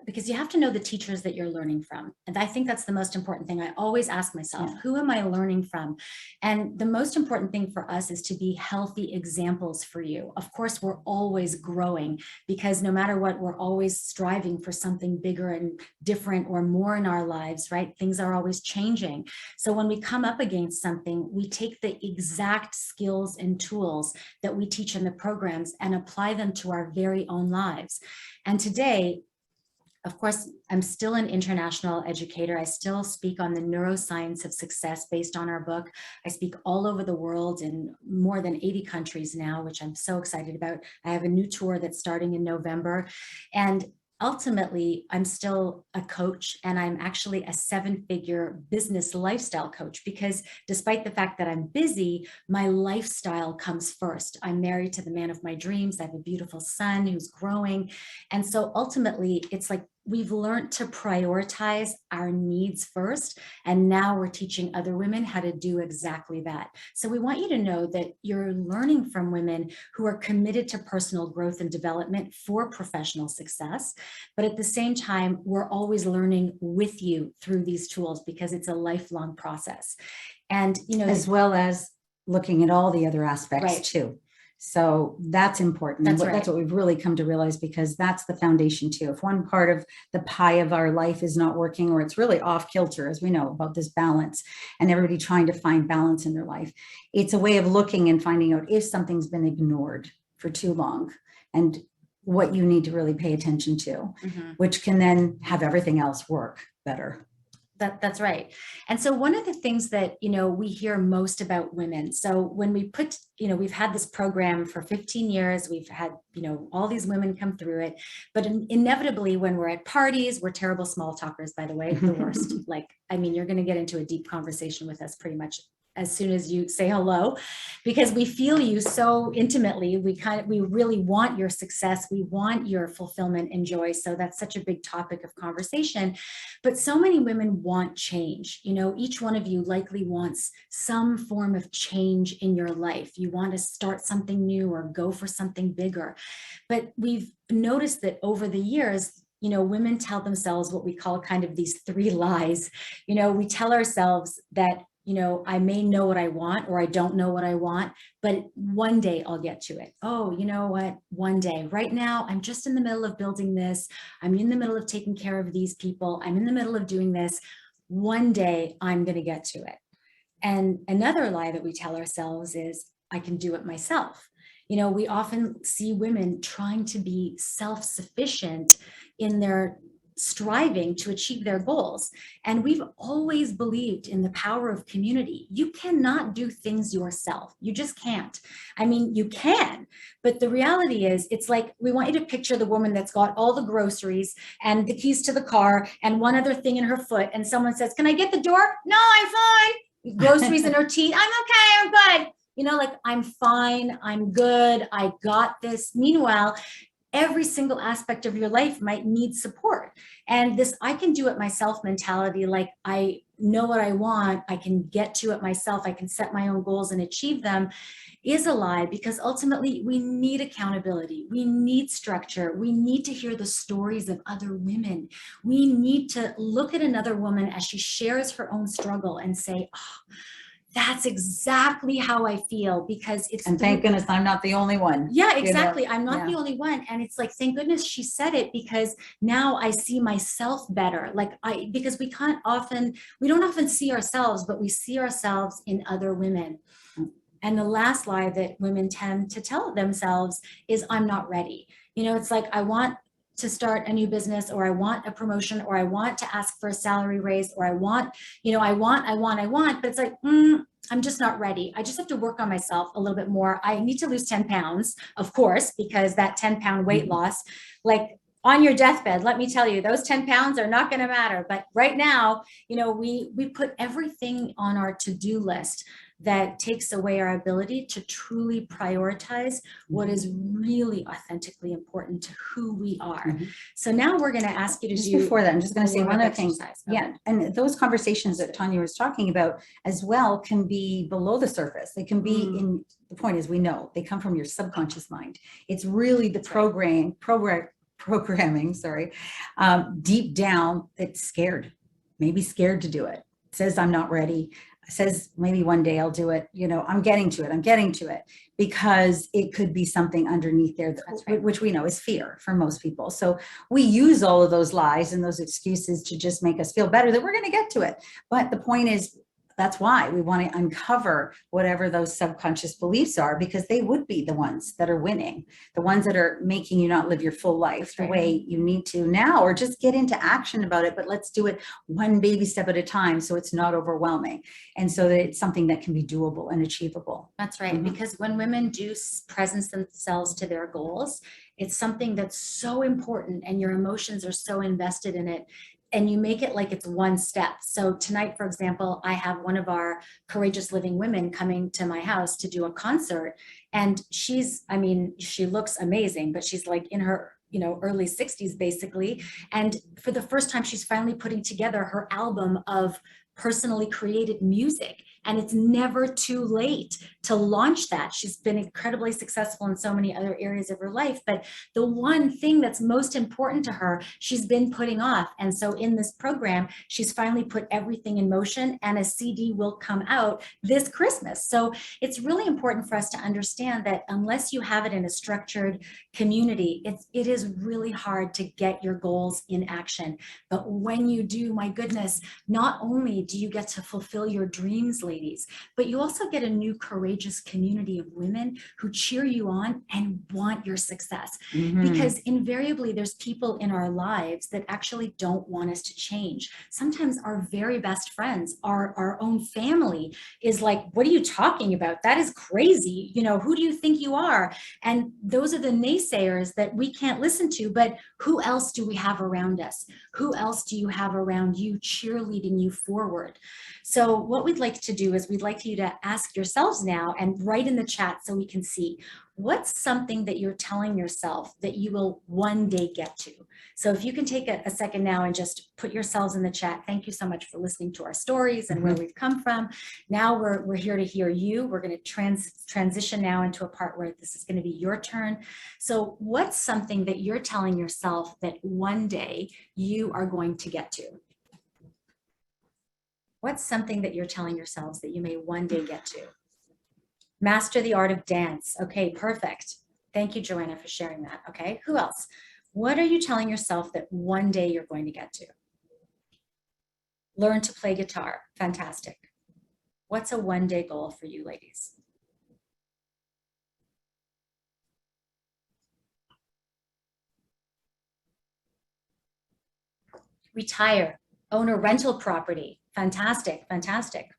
Speaker 4: because you have to know the teachers that you're learning from. And I think that's the most important thing. I always ask myself, who am I learning from? And the most important thing for us is to be healthy examples for you. Of course, we're always growing because no matter what, we're always striving for something bigger and different or more in our lives, right? Things are always changing. So when we come up against something, we take the exact skills and tools that we teach in the programs and apply them to our very own lives. And today, of course, I'm still an international educator. I still speak on the neuroscience of success based on our book. I speak all over the world in more than 80 countries now, which I'm so excited about. I have a new tour that's starting in November. And ultimately, I'm still a coach, and I'm actually a 7-figure business lifestyle coach, because despite the fact that I'm busy, my lifestyle comes first. I'm married to the man of my dreams. I have a beautiful son who's growing. And so ultimately, it's like we've learned to prioritize our needs first. And now we're teaching other women how to do exactly that. So we want you to know that you're learning from women who are committed to personal growth and development for professional success. But at the same time, we're always learning with you through these tools because it's a lifelong process. And, you know,
Speaker 2: as well as looking at all the other aspects too. So that's important. That's what we've really come to realize, because that's the foundation too. If one part of the pie of our life is not working, or it's really off kilter, as we know about this balance and everybody trying to find balance in their life, it's a way of looking and finding out if something's been ignored for too long and what you need to really pay attention to, which can then have everything else work better.
Speaker 4: That's right. And so one of the things that, you know, we hear most about women. So when we put, you know, we've had this program for 15 years, we've had, you know, all these women come through it, but inevitably when we're at parties, we're terrible small talkers, by the way, the worst. Like, I mean, you're going to get into a deep conversation with us pretty much as soon as you say hello, because we feel you so intimately. We really want your success. We want your fulfillment and joy. So that's such a big topic of conversation. But so many women want change. You know, each one of you likely wants some form of change in your life. You want to start something new or go for something bigger. But we've noticed that over the years, you know, women tell themselves what we call kind of these 3 lies. You know, we tell ourselves that, you know, I may know what I want, or I don't know what I want, but one day I'll get to it. Oh, you know what? One day. Right now, I'm just in the middle of building this. I'm in the middle of taking care of these people. I'm in the middle of doing this. One day I'm going to get to it. And another lie that we tell ourselves is, I can do it myself. You know, we often see women trying to be self-sufficient in their striving to achieve their goals. And we've always believed in the power of community. You cannot do things yourself. You just can't. I mean, you can, but the reality is, it's like, we want you to picture the woman that's got all the groceries and the keys to the car and one other thing in her foot. And someone says, can I get the door? No, I'm fine. Groceries in her teeth. I'm okay. I'm good. You know, like, I'm fine. I'm good. I got this. Meanwhile, every single aspect of your life might need support. And this I can do it myself mentality, like I know what I want, I can get to it myself, I can set my own goals and achieve them, is a lie, because ultimately we need accountability, we need structure, we need to hear the stories of other women. We need to look at another woman as she shares her own struggle and say, oh, that's exactly how I feel, because it's
Speaker 2: And thank goodness I'm not the only one.
Speaker 4: yeah,
Speaker 2: you know?
Speaker 4: exactly. I'm not
Speaker 2: Yeah.
Speaker 4: the only one. And it's like, thank goodness she said it, because now I see myself better. Like because we don't often see ourselves, but we see ourselves in other women. And the last lie that women tend to tell themselves is, I'm not ready. You know, it's like, I want to start a new business, or I want a promotion, or I want to ask for a salary raise, or I want, I want, but it's like, I'm just not ready. I just have to work on myself a little bit more. I need to lose 10 pounds, of course, because that 10-pound weight loss, like on your deathbed, let me tell you, those 10 pounds are not going to matter. But right now, we put everything on our to-do list that takes away our ability to truly prioritize what is really authentically important to who we are. So now we're going to ask you to
Speaker 2: Just
Speaker 4: do.
Speaker 2: before that, I'm just going to say one other thing.
Speaker 4: exercise.
Speaker 2: Yeah, and those conversations that Tanya was talking about as well can be below the surface. They can be in, the point is, we know they come from your subconscious mind. It's really the programming, deep down, it's scared, maybe scared to do it. It says, I'm not ready. Says maybe one day I'll do it. I'm getting to it, because it could be something underneath there, which we know is fear for most people. So we use all of those lies and those excuses to just make us feel better that we're going to get to it. But the point is, that's why we want to uncover whatever those subconscious beliefs are, because they would be the ones that are winning, the ones that are making you not live your full life the way you need to now, or just get into action about it. But let's do it one baby step at a time, so it's not overwhelming, and so that it's something that can be doable and achievable.
Speaker 4: That's right. Because when women do presence themselves to their goals, it's something that's so important, and your emotions are so invested in it. And you make it like it's one step. So tonight, for example, I have one of our Courageous Living women coming to my house to do a concert. And she looks amazing, but she's like in her, early 60s, basically. And for the first time, she's finally putting together her album of personally created music. And it's never too late to launch that. She's been incredibly successful in so many other areas of her life, but the one thing that's most important to her, she's been putting off. And so in this program, she's finally put everything in motion, and a CD will come out this Christmas. So it's really important for us to understand that unless you have it in a structured community, it is really hard to get your goals in action. But when you do, my goodness, not only do you get to fulfill your dreams, ladies, but you also get a new courageous community of women who cheer you on and want your success. Because invariably there's people in our lives that actually don't want us to change. Sometimes our very best friends, our own family is like, what are you talking about? That is crazy. Who do you think you are? And those are the naysayers that we can't listen to, but who else do we have around us? Who else do you have around you cheerleading you forward? So what we'd like to do is we'd like you to ask yourselves now and write in the chat so we can see, what's something that you're telling yourself that you will one day get to? So if you can take a second now and just put yourselves in the chat. Thank you so much for listening to our stories and where we've come from. Now we're here to hear you. We're going to transition now into a part where this is going to be your turn. So what's something that you're telling yourself that one day you are going to get to? What's something that you're telling yourselves that you may one day get to? Master the art of dance. Okay, perfect. Thank you, Joanna, for sharing that. Okay, who else? What are you telling yourself that one day you're going to get to? Learn to play guitar. Fantastic. What's a one-day goal for you, ladies? Retire. Own a rental property. Fantastic, fantastic.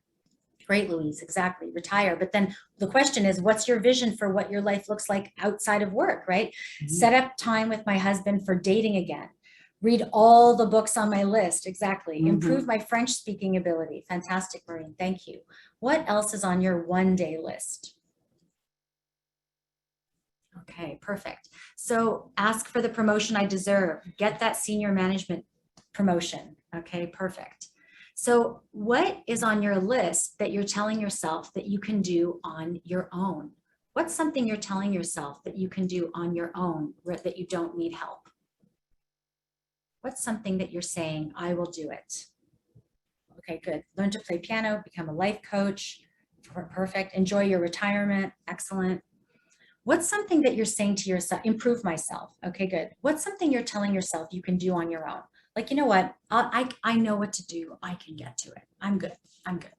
Speaker 4: Great, Louise, exactly. Retire. But then the question is, what's your vision for what your life looks like outside of work, right? Set up time with my husband for dating again. Read all the books on my list. Exactly. Improve my French speaking ability. Fantastic, Maureen. Thank you. What else is on your one-day list? Okay, perfect. So ask for the promotion I deserve. Get that senior management promotion. Okay, perfect. So what is on your list that you're telling yourself that you can do on your own? What's something you're telling yourself that you can do on your own, that you don't need help? What's something that you're saying, I will do it? Okay, good. Learn to play piano, become a life coach. Perfect. Enjoy your retirement. Excellent. What's something that you're saying to yourself? Improve myself. Okay, good. What's something you're telling yourself you can do on your own? Like, you know what? I know what to do. I can get to it. I'm good. I'm good.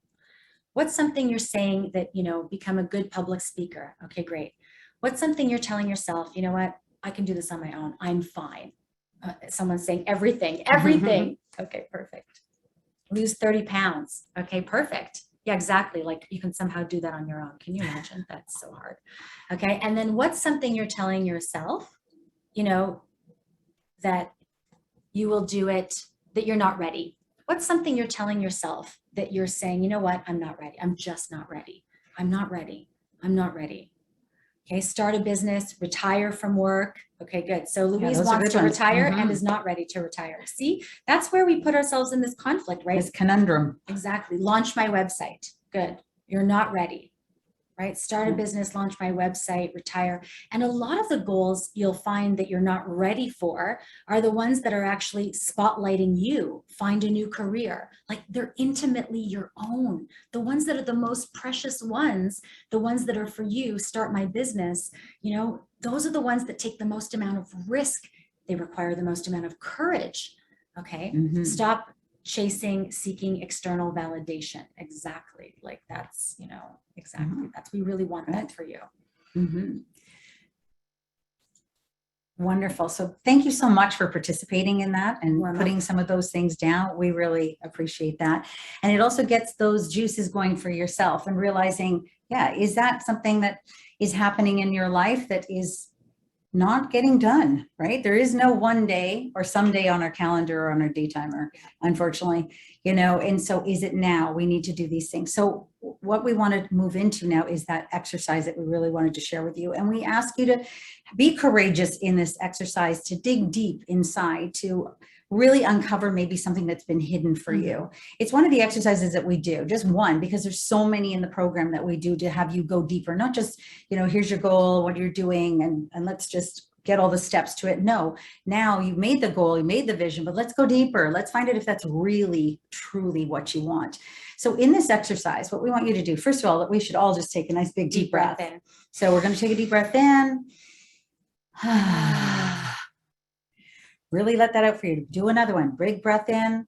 Speaker 4: What's something you're saying that, you know, become a good public speaker? Okay, great. What's something you're telling yourself? You know what? I can do this on my own. I'm fine. Someone's saying everything. Okay, perfect. Lose 30 pounds. Okay, perfect. Yeah, exactly. Like you can somehow do that on your own. Can you imagine? That's so hard. Okay. And then what's something you're telling yourself, you know, that you will do it, that you're not ready? What's something you're telling yourself that you're saying, you know what? I'm not ready. I'm just not ready. I'm not ready. I'm not ready. Okay. Start a business, retire from work. Okay, good. So Louise
Speaker 2: those are
Speaker 4: wants
Speaker 2: good
Speaker 4: to
Speaker 2: ones.
Speaker 4: retire and is not ready to retire. See, that's where we put ourselves in this conflict, right?
Speaker 2: This conundrum.
Speaker 4: Exactly. Launch my website. Good. You're not ready, right? Start a
Speaker 2: Yeah.
Speaker 4: business, launch my website, retire. And a lot of the goals you'll find that you're not ready for are the ones that are actually spotlighting you. Find a new career. Like they're intimately your own. The ones that are the most precious ones, the ones that are for you, start my business, you know, those are the ones that take the most amount of risk. They require the most amount of courage. Okay.
Speaker 2: Mhm.
Speaker 4: Stop seeking external validation. Exactly. Like that's, you know, exactly. That's, we really want that for you.
Speaker 2: Mhm. Wonderful. So thank you so much for participating in that and
Speaker 4: Warm up.
Speaker 2: putting some of those things down. We really appreciate that. And it also gets those juices going for yourself and realizing, yeah, is that something that is happening in your life that is not getting done, right? There is no one day or someday on our calendar or on our day timer, unfortunately, you know, and so is it now? We need to do these things. So what we want to move into now is that exercise that we really wanted to share with you. And we ask you to be courageous in this exercise, to dig deep inside, to really uncover maybe something that's been hidden for you. It's one of the exercises that we do, just one, because there's so many in the program that we do to have you go deeper, not just, you know, here's your goal, what you're doing, and let's just get all the steps to it. No, now you've made the goal, you made the vision, but let's go deeper. Let's find out if that's really, truly what you want. So in this exercise, what we want you to do, first of all, we should all just take a nice big deep breath in. So we're going to take a deep breath in. Really let that out for you. Do another one. Big breath in.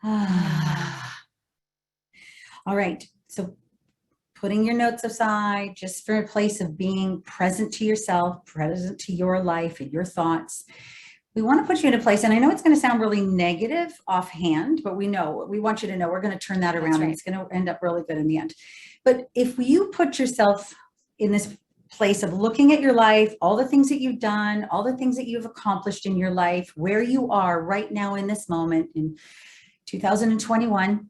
Speaker 2: All right. So putting your notes aside, just for a place of being present to yourself, present to your life and your thoughts. We want to put you in a place, and I know it's going to sound really negative offhand, but we want you to know we're going to turn that around. Right. And it's going to end up really good in the end. But if you put yourself in this place of looking at your life, all the things that you've done, all the things that you've accomplished in your life, where you are right now in this moment in 2021,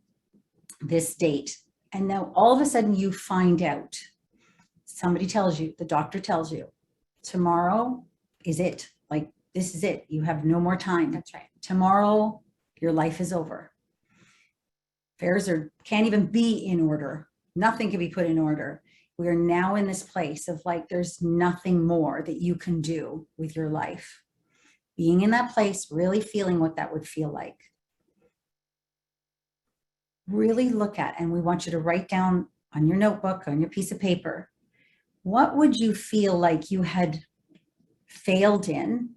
Speaker 2: this date. And now all of a sudden you find out, somebody tells you, the doctor tells you, tomorrow is it. Like, this is it. You have no more time.
Speaker 4: That's right.
Speaker 2: Tomorrow, your life is over. Affairs can't even be in order. Nothing can be put in order. We are now in this place of like, there's nothing more that you can do with your life. Being in that place, really feeling what that would feel like. Really look at, and we want you to write down on your notebook, on your piece of paper, what would you feel like you had failed in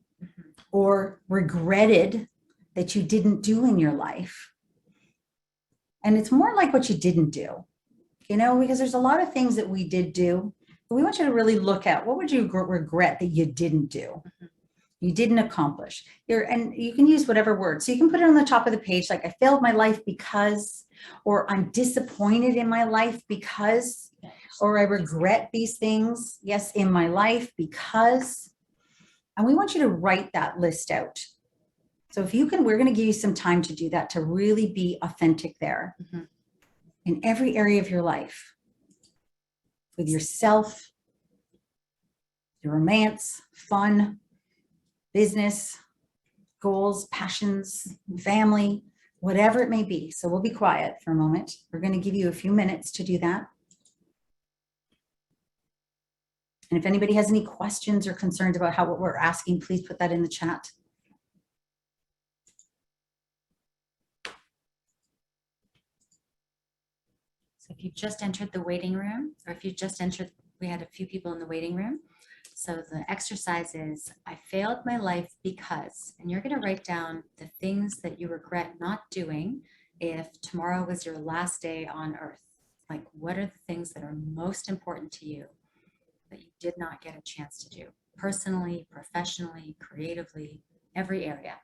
Speaker 2: or regretted that you didn't do in your life? And it's more like what you didn't do. You know, because there's a lot of things that we did do, but we want you to really look at what would you regret that you didn't do, you didn't accomplish. And you can use whatever word. So you can put it on the top of the page, like I failed my life because, or I'm disappointed in my life because, or I regret these things, yes, in my life because. And we want you to write that list out. So if you can, we're going to give you some time to do that, to really be authentic there. In every area of your life, with yourself, your romance, fun, business, goals, passions, family, whatever it may be. So we'll be quiet for a moment. We're going to give you a few minutes to do that. And if anybody has any questions or concerns about what we're asking, please put that in the chat. So
Speaker 4: if you've just entered the waiting room, or if you've just entered, we had a few people in the waiting room. So the exercise is, I failed my life because, and you're going to write down the things that you regret not doing if tomorrow was your last day on earth. Like, what are the things that are most important to you that you did not get a chance to do? Personally, professionally, creatively, every area.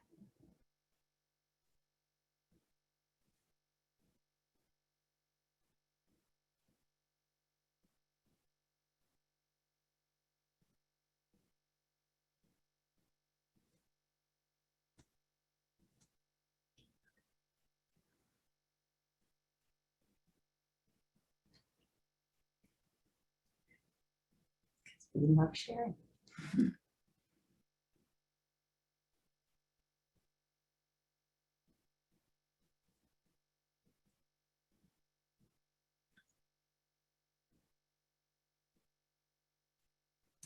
Speaker 2: We love sharing.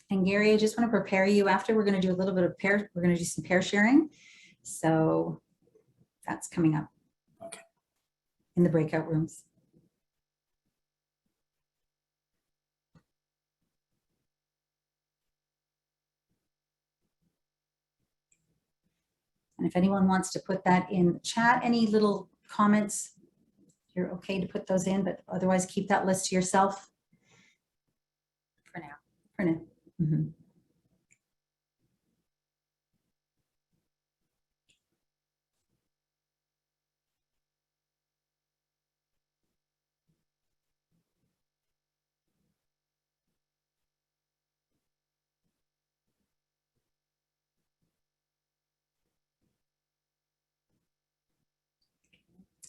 Speaker 2: And Gary, I just want to prepare you after. We're going to do a little bit of we're going to do some pair sharing. So that's coming up.
Speaker 6: Okay.
Speaker 2: In the breakout rooms. And if anyone wants to put that in the chat, any little comments, you're okay to put those in, but otherwise keep that list to yourself.
Speaker 4: For now.
Speaker 2: For now. Mm-hmm.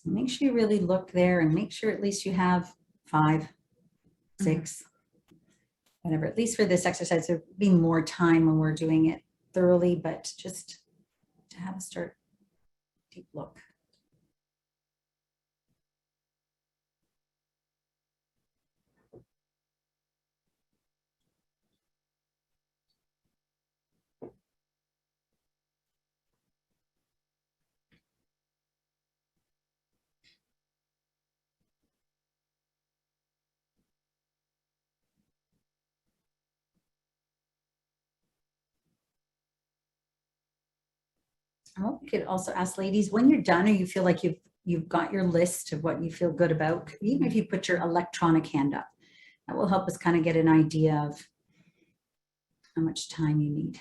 Speaker 2: Make sure you really look there and make sure at least you have 5, 6, whatever. At least for this exercise, there'll be more time when we're doing it thoroughly, but just to have a start, deep look. I hope you could also ask ladies, when you're done or you feel like you've got your list of what you feel good about, even if you put your electronic hand up, that will help us kind of get an idea of how much time you need.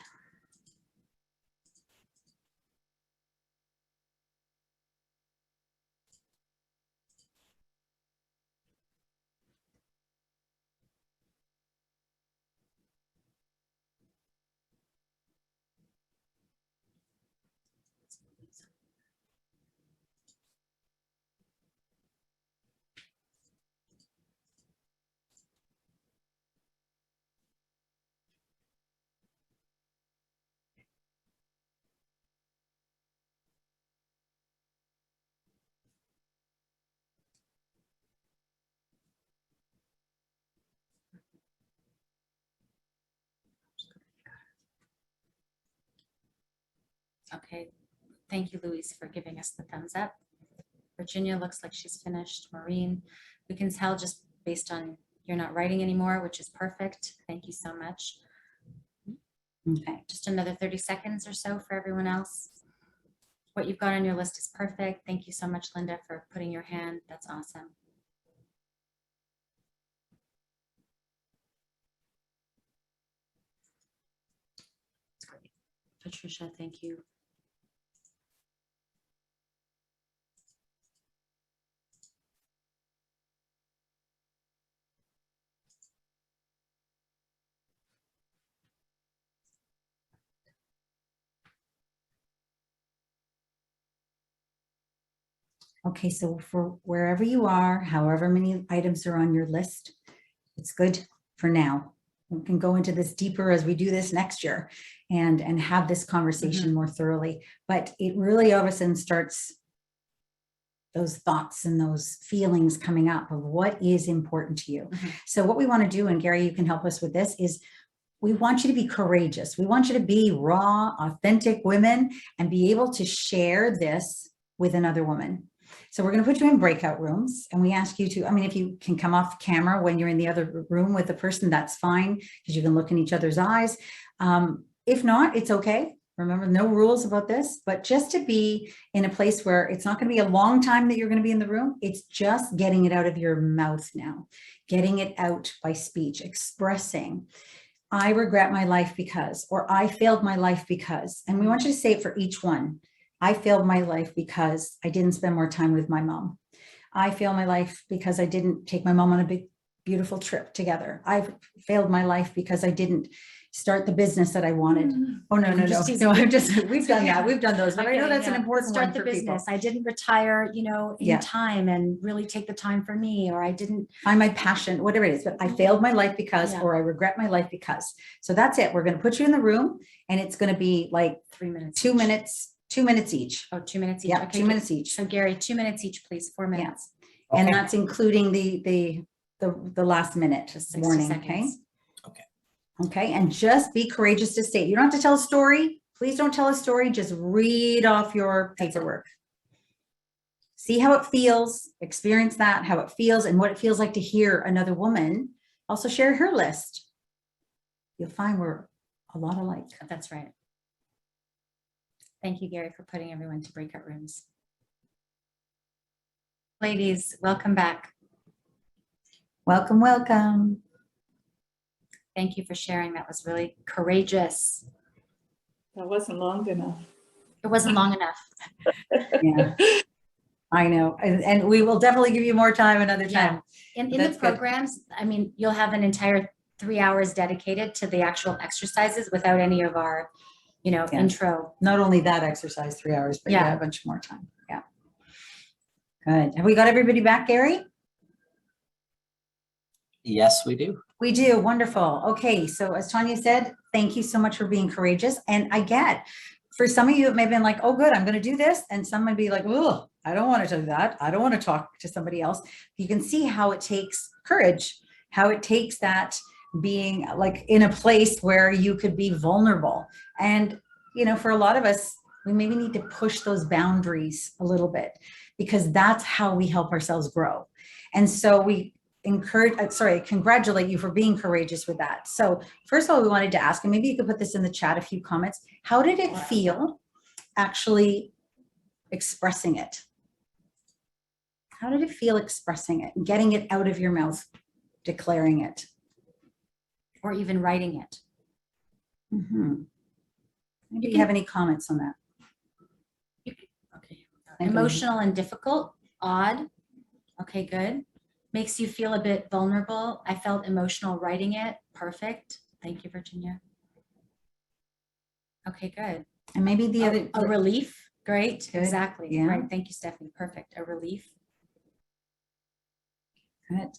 Speaker 4: Okay, thank you, Louise, for giving us the thumbs up. Virginia looks like she's finished. Maureen, we can tell just based on you're not writing anymore, which is perfect. Thank you so much.
Speaker 2: Okay.
Speaker 4: Just another 30 seconds or so for everyone else. What you've got on your list is perfect. Thank you so much, Linda, for putting your hand. That's awesome. That's great. Patricia, thank you.
Speaker 2: Okay, so for wherever you are, however many items are on your list, it's good for now. We can go into this deeper as we do this next year and have this conversation more thoroughly. But it really all of a sudden starts those thoughts and those feelings coming up of what is important to you. So what we want to do, and Gary, you can help us with this, is we want you to be courageous. We want you to be raw, authentic women and be able to share this with another woman. So we're going to put you in breakout rooms, and we ask you to, I mean, if you can come off camera when you're in the other room with the person, that's fine, because you can look in each other's eyes. If not, it's okay. Remember, no rules about this, but just to be in a place where it's not going to be a long time that you're going to be in the room. It's just getting it out of your mouth now, getting it out by speech, expressing, I regret my life because, or I failed my life because, and we want you to say it for each one. I failed my life because I didn't spend more time with my mom. I failed my life because I didn't take my mom on a big, beautiful trip together. I failed my life because I didn't start the business that I wanted. Oh, no, no, no. No, we've done that. We've done those, but I know that's an important one for people.
Speaker 4: I didn't retire, you know, in
Speaker 2: Yeah.
Speaker 4: time and really take the time for me, or I didn't
Speaker 2: Find my passion, whatever it is, but I failed my life because,
Speaker 4: Yeah.
Speaker 2: or I regret my life because. So that's it. We're going to put you in the room, and it's going to be like
Speaker 4: 3 minutes.
Speaker 2: 2 minutes, 2 minutes each.
Speaker 4: Oh, 2 minutes each.
Speaker 2: Yeah,
Speaker 4: Okay,
Speaker 2: 2
Speaker 4: good.
Speaker 2: minutes each.
Speaker 4: So Gary, 2 minutes each, please. 4 minutes.
Speaker 2: And
Speaker 6: Okay.
Speaker 2: that's including the last minute
Speaker 4: Just 60
Speaker 2: warning, okay?
Speaker 4: seconds.
Speaker 2: Okay, and just be courageous to state. You don't have to tell a story. Please don't tell a story. Just read off your paperwork. See how it feels, experience that, how it feels, and what it feels like to hear another woman also share her list. You'll find we're a lot alike.
Speaker 4: That's right. Thank you, Gary, for putting everyone to breakout rooms. Ladies, welcome back.
Speaker 2: Welcome, welcome.
Speaker 4: Thank you for sharing. That was really courageous.
Speaker 7: That wasn't long enough.
Speaker 4: It wasn't long enough.
Speaker 2: Yeah, I know. And we will definitely give you more time another time.
Speaker 4: In the
Speaker 2: That's good.
Speaker 4: programs, I mean, you'll have an entire 3 hours dedicated to the actual exercises without any of our, you know,
Speaker 2: Yeah.
Speaker 4: intro.
Speaker 2: Not only that exercise, 3 hours, but
Speaker 4: Yeah.
Speaker 2: yeah, a bunch more time. Yeah. Good. Have we got everybody back, Gary?
Speaker 6: Yes, we do.
Speaker 2: We do. Wonderful. Okay. So as Tanya said, thank you so much for being courageous. And I get, for some of you, it may have been like, oh, good, I'm going to do this. And some might be like, oh, I don't want to do that. I don't want to talk to somebody else. You can see how it takes courage, how it takes that being like in a place where you could be vulnerable. And, you know, for a lot of us, we maybe need to push those boundaries a little bit, because that's how we help ourselves grow. And so we congratulate you for being courageous with that. So first of all, we wanted to ask, and maybe you could put this in the chat, a few comments. How did it feel actually expressing it? How did it feel expressing it, getting it out of your mouth, declaring it?
Speaker 4: Or even writing it.
Speaker 2: Mm-hmm. Maybe you have any comments on that?
Speaker 4: Okay.
Speaker 2: Thank you.
Speaker 4: Emotional and difficult, odd. Okay, good. Makes you feel a bit vulnerable. I felt emotional writing it. Perfect. Thank you, Virginia. Okay, good.
Speaker 2: And maybe the other,
Speaker 4: A relief. Great.
Speaker 2: Good.
Speaker 4: Exactly.
Speaker 2: Yeah.
Speaker 4: Right. Thank you, Stephanie. Perfect. A relief.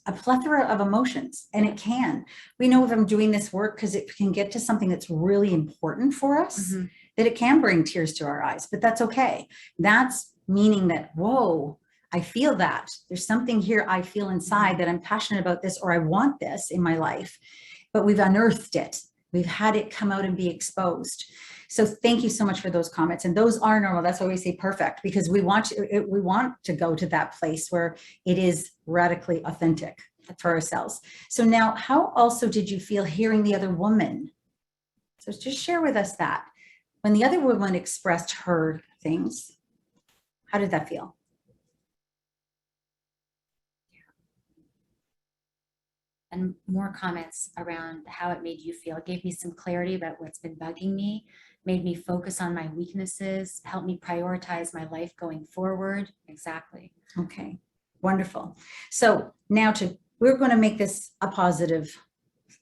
Speaker 2: a plethora of emotions, and it can. We know if I'm doing this work, because it can get to something that's really important for us,
Speaker 4: Mhm.
Speaker 2: that it can bring tears to our eyes, but that's okay. That's meaning that, whoa, I feel that. There's something here I feel inside that I'm passionate about this, or I want this in my life, but we've unearthed it. We've had it come out and be exposed. So thank you so much for those comments. And those are normal. That's why we say perfect, because we want to go to that place where it is radically authentic for ourselves. So now, how also did you feel hearing the other woman? So just share with us that. When the other woman expressed her things, how did that feel?
Speaker 4: And more comments around how it made you feel. It gave me some clarity about what's been bugging me, made me focus on my weaknesses, helped me prioritize my life going forward. Exactly.
Speaker 2: Okay, wonderful. So now we're going to make this a positive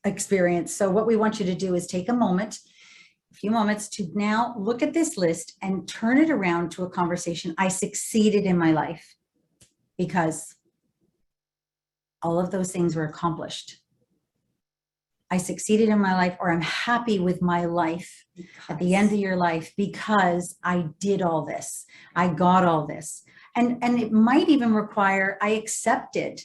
Speaker 2: experience. So what we want you to do is take a few moments to now look at this list and turn it around to a conversation. I succeeded in my life because all of those things were accomplished. I succeeded in my life, or I'm happy with my life at the end of your life because I did all this. I got all this. And it might even require, I accepted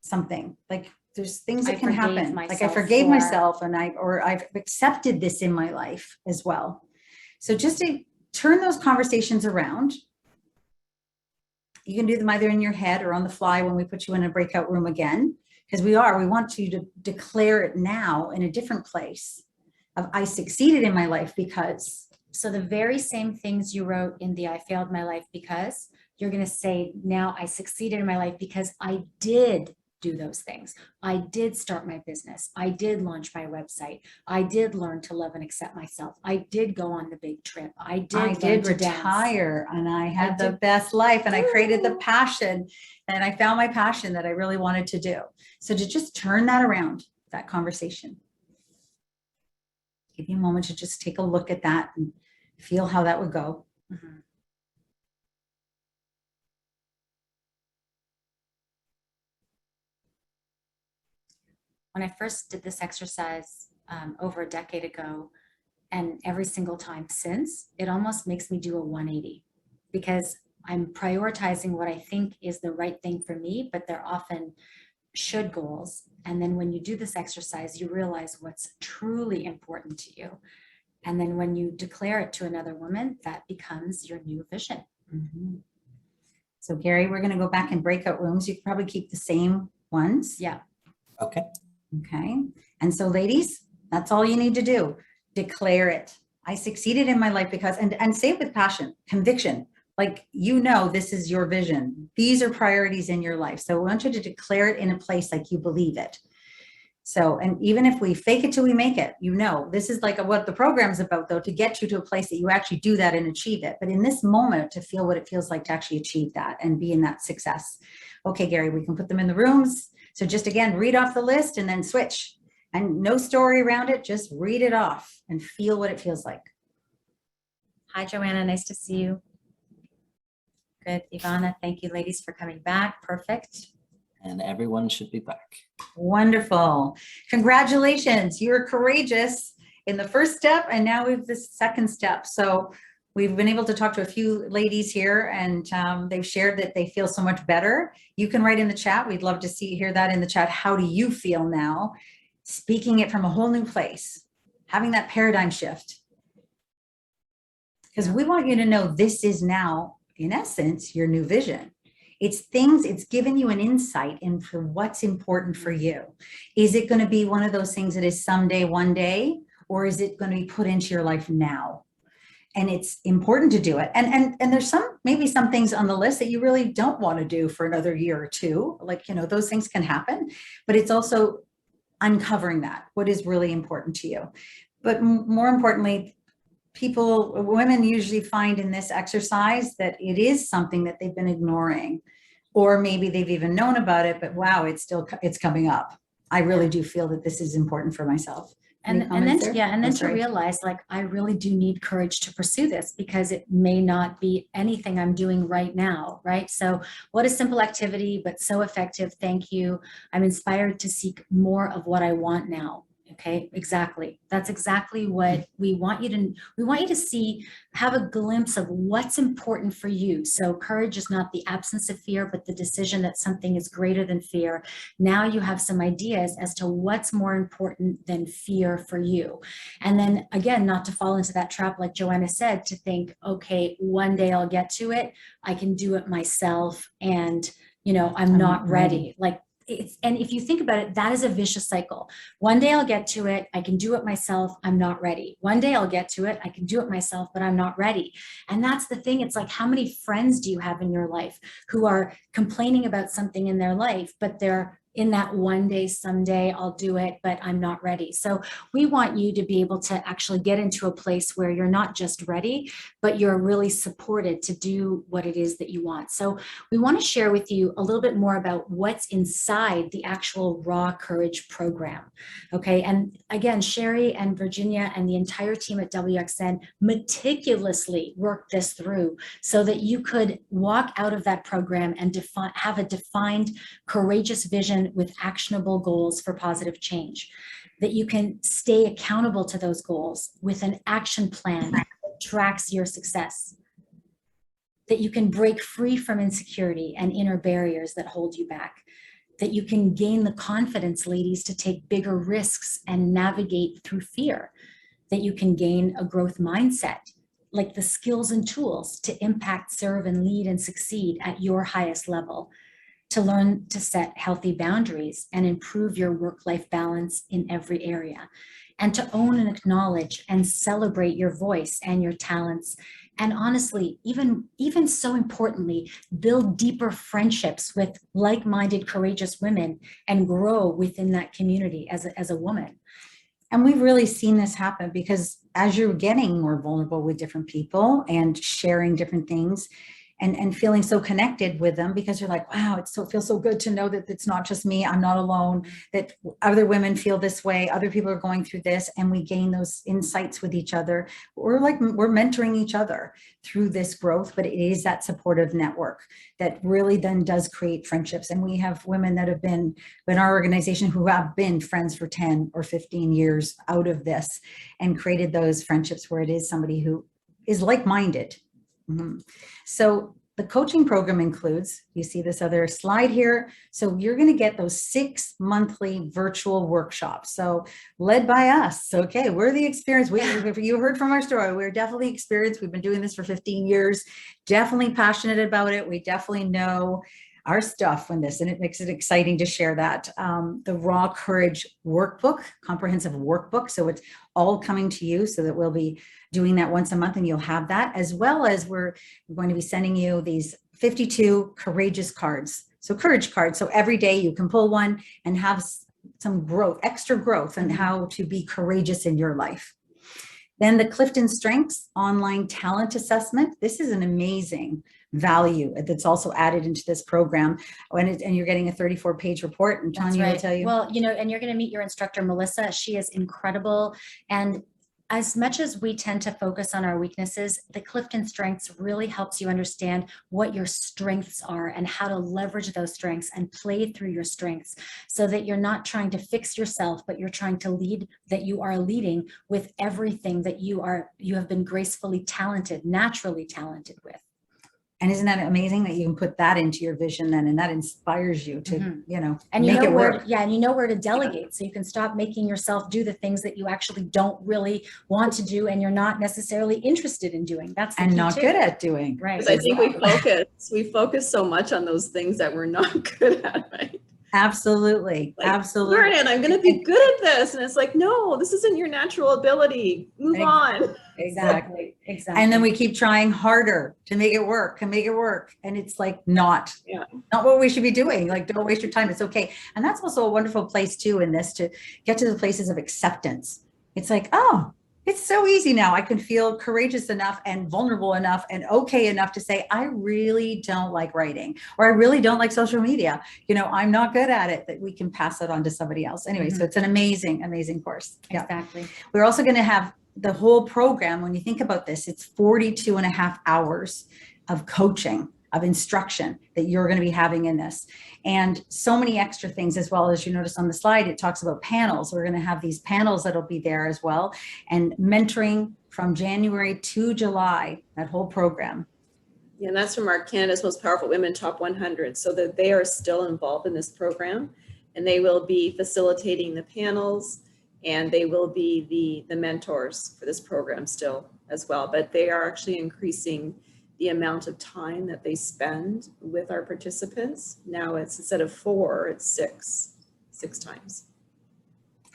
Speaker 2: something. Like there's things that can happen. Like I forgave myself, and I've accepted this in my life as well. So just to turn those conversations around You can do them either in your head or on the fly when we put you in a breakout room again, because we want you to declare it now in a different place of I succeeded in my life because.
Speaker 4: So the very same things you wrote in the I failed my life because, you're going to say, now I succeeded in my life because I did do those things. I did start my business. I did launch my website. I did learn to love and accept myself. I did go on the big trip. I did
Speaker 2: retire and I had the best life and I created the passion and I found my passion that I really wanted to do. So to just turn that around, that conversation. Give you a moment to just take a look at that and feel how that would go.
Speaker 4: Mm-hmm. When I first did this exercise over a decade ago, and every single time since, it almost makes me do a 180 because I'm prioritizing what I think is the right thing for me, but they're often should goals. And then when you do this exercise, you realize what's truly important to you. And then when you declare it to another woman, that becomes your new vision.
Speaker 2: Mm-hmm. So Gary, we're going to go back in breakout rooms. You can probably keep the same ones.
Speaker 4: Yeah.
Speaker 6: Okay.
Speaker 2: Okay. And so ladies, that's all you need to do. Declare it. I succeeded in my life because, and say it with passion, conviction, like, this is your vision. These are priorities in your life. So I want you to declare it in a place like you believe it. So, and even if we fake it till we make it, this is like what the program's about though, to get you to a place that you actually do that and achieve it. But in this moment, to feel what it feels like to actually achieve that and be in that success. Okay, Gary, we can put them in the rooms. So just again, read off the list and then switch. And no story around it, just read it off and feel what it feels like.
Speaker 4: Hi, Joanna, nice to see you. Good, Ivana, thank you ladies for coming back, perfect.
Speaker 6: And everyone should be back.
Speaker 2: Wonderful. Congratulations, you're courageous in the first step and now we have the second step. So we've been able to talk to a few ladies here and they've shared that they feel so much better. You can write in the chat, we'd love to hear that in the chat. How do you feel now? Speaking it from a whole new place, having that paradigm shift. Because we want you to know this is now, in essence, your new vision. It's given you an insight into what's important for you. Is it going to be one of those things that is someday, one day, or is it going to be put into your life now? And it's important to do it. And there's maybe some things on the list that you really don't want to do for another year or two. Like, those things can happen, but it's also uncovering that, what is really important to you. But more importantly, women usually find in this exercise that it is something that they've been ignoring, or maybe they've even known about it, but wow, it's coming up. I really do feel that this is important for myself.
Speaker 4: And then to realize, like, I really do need courage to pursue this because it may not be anything I'm doing right now, right? So what a simple activity, but so effective. Thank you. I'm inspired to seek more of what I want now. Okay, exactly. That's exactly what we want you to see, have a glimpse of what's important for you. So courage is not the absence of fear, but the decision that something is greater than fear. Now you have some ideas as to what's more important than fear for you. And then again, not to fall into that trap, like Joanna said, to think, okay, one day I'll get to it. I can do it myself. And, I'm not ready. Like, and if you think about it, that is a vicious cycle. One day I'll get to it. I can do it myself. I'm not ready. One day I'll get to it. I can do it myself, but I'm not ready. And that's the thing. It's like, how many friends do you have in your life who are complaining about something in their life, but they're in that one day, someday I'll do it, but I'm not ready. So we want you to be able to actually get into a place where you're not just ready, but you're really supported to do what it is that you want. So we want to share with you a little bit more about what's inside the actual Raw Courage program. Okay. And again, Sherry and Virginia and the entire team at WXN meticulously worked this through so that you could walk out of that program and have a defined, courageous vision with actionable goals for positive change, that you can stay accountable to those goals with an action plan that tracks your success, that you can break free from insecurity and inner barriers that hold you back, that you can gain the confidence, ladies, to take bigger risks and navigate through fear, that you can gain a growth mindset like the skills and tools to impact, serve, and lead and succeed at your highest level, to learn to set healthy boundaries and improve your work-life balance in every area, and to own and acknowledge and celebrate your voice and your talents. And honestly, even so importantly, build deeper friendships with like-minded, courageous women and grow within that community as a woman.
Speaker 2: And we've really seen this happen because as you're getting more vulnerable with different people and sharing different things and feeling so connected with them, because you're like, wow, it feels so good to know that it's not just me, I'm not alone, that other women feel this way, other people are going through this, and we gain those insights with each other. We're mentoring each other through this growth, but it is that supportive network that really then does create friendships. And we have women that have been in our organization who have been friends for 10 or 15 years out of this and created those friendships where it is somebody who is like-minded. So the coaching program includes, you see this other slide here. So you're going to get those 6 monthly virtual workshops. So led by us. Okay. We're the experienced. You heard from our story. We're definitely experienced. We've been doing this for 15 years, definitely passionate about it. We definitely know our stuff on this, and it makes it exciting to share that. The Raw Courage workbook, comprehensive workbook. So it's all coming to you, so that we'll be doing that once a month, and you'll have that, as well as we're going to be sending you these 52 courageous cards. So courage cards. So every day you can pull one and have some growth, extra growth, and how to be courageous in your life. Then the Clifton Strengths online talent assessment. This is an amazing value that's also added into this program, and you're getting a 34-page report, and Tanya will tell you.
Speaker 4: Well, and you're going to meet your instructor, Melissa. She is incredible. And as much as we tend to focus on our weaknesses, the Clifton Strengths really helps you understand what your strengths are and how to leverage those strengths and play through your strengths, so that you're not trying to fix yourself, but you're trying to lead, that you are leading with everything that you have been gracefully talented, naturally talented with.
Speaker 2: And isn't that amazing that you can put that into your vision then, and that inspires you to,
Speaker 4: and
Speaker 2: make it work.
Speaker 4: And you know where to delegate, so you can stop making yourself do the things that you actually don't really want to do and you're not necessarily interested in doing. That's the
Speaker 2: and
Speaker 4: key
Speaker 2: not
Speaker 4: too.
Speaker 2: good at doing.
Speaker 4: Right.
Speaker 1: Because I think we focus so much on those things that we're not good at, right?
Speaker 2: Absolutely.
Speaker 1: Like,
Speaker 2: Absolutely.
Speaker 1: learn it. I'm going to be good at this. And it's like, no, this isn't your natural ability. Move on.
Speaker 4: Exactly.
Speaker 2: And then we keep trying harder to make it work and it's like not what we should be doing. Like, don't waste your time. It's okay. And that's also a wonderful place too in this, to get to the places of acceptance. It's like, oh, it's so easy now. I can feel courageous enough and vulnerable enough and okay enough to say, I really don't like writing, or I really don't like social media. I'm not good at it, that we can pass that on to somebody else. Anyway, so it's an amazing, amazing course. Yeah.
Speaker 4: Exactly.
Speaker 2: We're also going to have the whole program. When you think about this, it's 42 and a half hours of coaching, of instruction that you're going to be having in this, and so many extra things, as well as you notice on the slide, it talks about panels. We're going to have these panels that'll be there as well, and mentoring from January to July, that whole program.
Speaker 1: Yeah, and that's from our Canada's Most Powerful Women Top 100, so that they are still involved in this program, and they will be facilitating the panels, and they will be the mentors for this program still as well. But they are actually increasing the amount of time that they spend with our participants. Now it's, instead of 4, it's 6 times.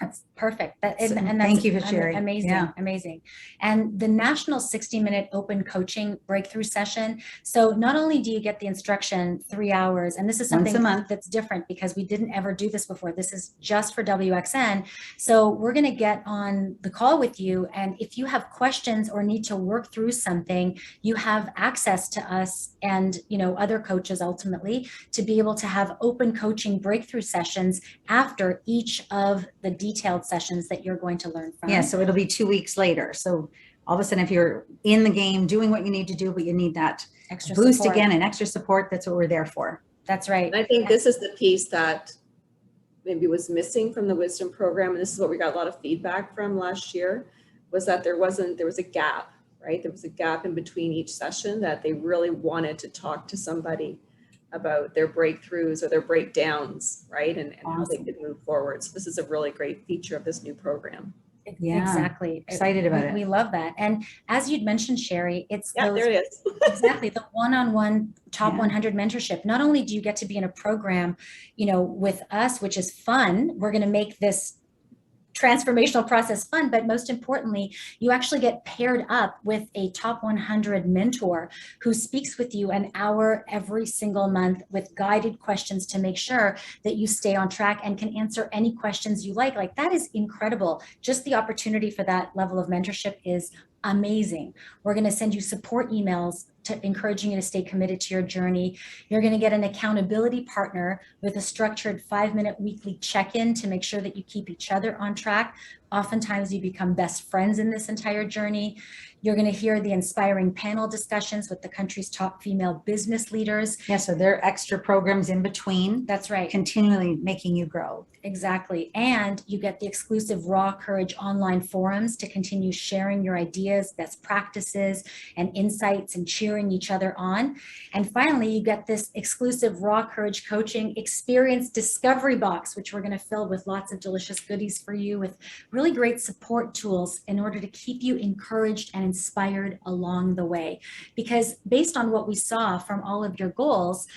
Speaker 4: That's perfect. And
Speaker 2: So,
Speaker 4: that's
Speaker 2: thank you for sharing.
Speaker 4: Amazing,
Speaker 2: Yeah.
Speaker 4: amazing. And the National 60-Minute Open Coaching Breakthrough Session. So not only do you get the instruction 3 hours, and this is something
Speaker 2: Once a month.
Speaker 4: that's different because we didn't ever do this before. This is just for WXN. So we're going to get on the call with you. And if you have questions or need to work through something, you have access to us and, other coaches ultimately to be able to have open coaching breakthrough sessions after each of the detailed sessions that you're going to learn from.
Speaker 2: Yeah, so it'll be 2 weeks later. So all of a sudden, if you're in the game doing what you need to do, but you need that
Speaker 4: Extra
Speaker 2: boost
Speaker 4: support.
Speaker 2: again and extra support, that's what we're there for.
Speaker 4: That's right.
Speaker 1: And I think this is the piece that maybe was missing from the wisdom program, and this is what we got a lot of feedback from last year, was that there was a gap, right? There was a gap in between each session, that they really wanted to talk to somebody about their breakthroughs or their breakdowns, right? And how they could move forward. So this is a really great feature of this new program.
Speaker 2: Yeah,
Speaker 4: Exactly.
Speaker 2: excited about it.
Speaker 4: We love that. And as you'd mentioned, Sherry, it's
Speaker 1: Yeah,
Speaker 4: those,
Speaker 1: there it is.
Speaker 4: exactly, the one-on-one top
Speaker 2: Yeah.
Speaker 4: 100 mentorship. Not only do you get to be in a program, with us, which is fun, we're going to make this transformational process fun, but most importantly, you actually get paired up with a top 100 mentor who speaks with you an hour every single month with guided questions to make sure that you stay on track and can answer any questions you like. Like, that is incredible. Just the opportunity for that level of mentorship is amazing. We're going to send you support emails to encouraging you to stay committed to your journey. You're going to get an accountability partner with a structured 5-minute weekly check-in to make sure that you keep each other on track. Oftentimes you become best friends in this entire journey. You're going to hear the inspiring panel discussions with the country's top female business leaders.
Speaker 2: Yeah, so there are extra programs in between,
Speaker 4: That's right.
Speaker 2: continually making you grow.
Speaker 4: Exactly. And you get the exclusive Raw Courage online forums to continue sharing your ideas, best practices, and insights and cheering each other on. And finally, you get this exclusive Raw Courage coaching experience discovery box, which we're going to fill with lots of delicious goodies for you with really great support tools in order to keep you encouraged and inspired along the way. Because based on what we saw from all of your goals,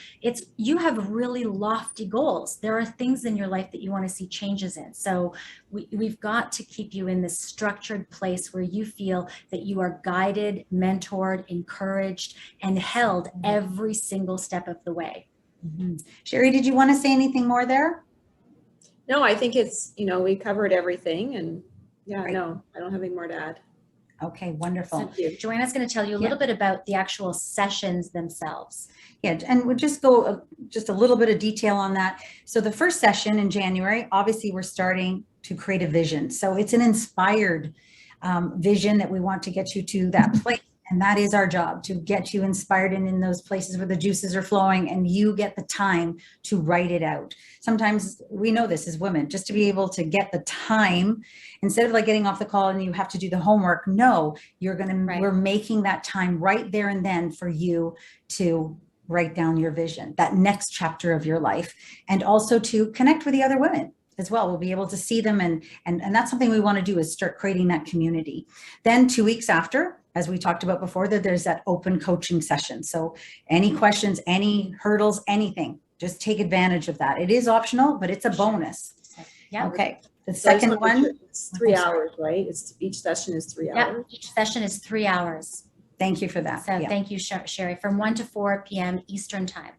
Speaker 4: you have really lofty goals. There are things in your life that you want to see changes in. So we've got to keep you in this structured place where you feel that you are guided, mentored, encouraged, and held every single step of the way.
Speaker 2: Mm-hmm. Sherry, did you want to say anything more there?
Speaker 1: No, I think it's, we covered everything, and
Speaker 2: Right.
Speaker 1: no, I don't have any more to add.
Speaker 2: Okay, wonderful.
Speaker 1: Thank you.
Speaker 4: Joanna's going to tell you a little bit about the actual sessions themselves.
Speaker 2: Yeah, and we'll just go just a little bit of detail on that. So the first session in January, obviously we're starting to create a vision. So it's an inspired vision that we want to get you to that place. And that is our job, to get you inspired and in those places where the juices are flowing and you get the time to write it out. Sometimes we know this as women, just to be able to get the time, instead of like getting off the call and you have to do the homework. No, we're making that time right there and then for you to write down your vision, that next chapter of your life, and also to connect with the other women as well. We'll be able to see them, and that's something we want to do, is start creating that community. Then 2 weeks after, as we talked about before, that there's that open coaching session. So any questions, any hurdles, anything, just take advantage of that. It is optional, but it's a bonus.
Speaker 4: Yeah.
Speaker 2: Okay. The
Speaker 1: So I just
Speaker 2: second
Speaker 1: wanna make
Speaker 2: one,
Speaker 1: sure it's 3 hours, right? Each session is 3
Speaker 4: Yeah,
Speaker 1: hours.
Speaker 4: each session is 3 hours.
Speaker 2: thank you for that.
Speaker 4: So
Speaker 2: Yeah.
Speaker 4: thank you, Sherry, from 1 to 4 p.m. Eastern time.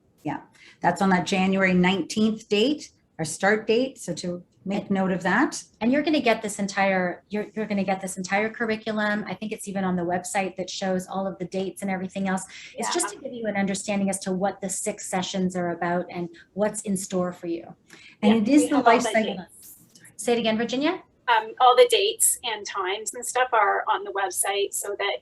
Speaker 2: That's on that January 19th date, our start date. So to make note of that.
Speaker 4: And you're going to get this entire, you're going to get this entire curriculum. I think it's even on the website that shows all of the dates and everything else. It's just to give you an understanding as to what the 6 sessions are about and what's in store for you.
Speaker 2: And it is the
Speaker 8: have all
Speaker 2: life
Speaker 8: the
Speaker 2: cycle.
Speaker 8: dates.
Speaker 4: Say it again, Virginia.
Speaker 8: All the dates and times and stuff are on the website, so that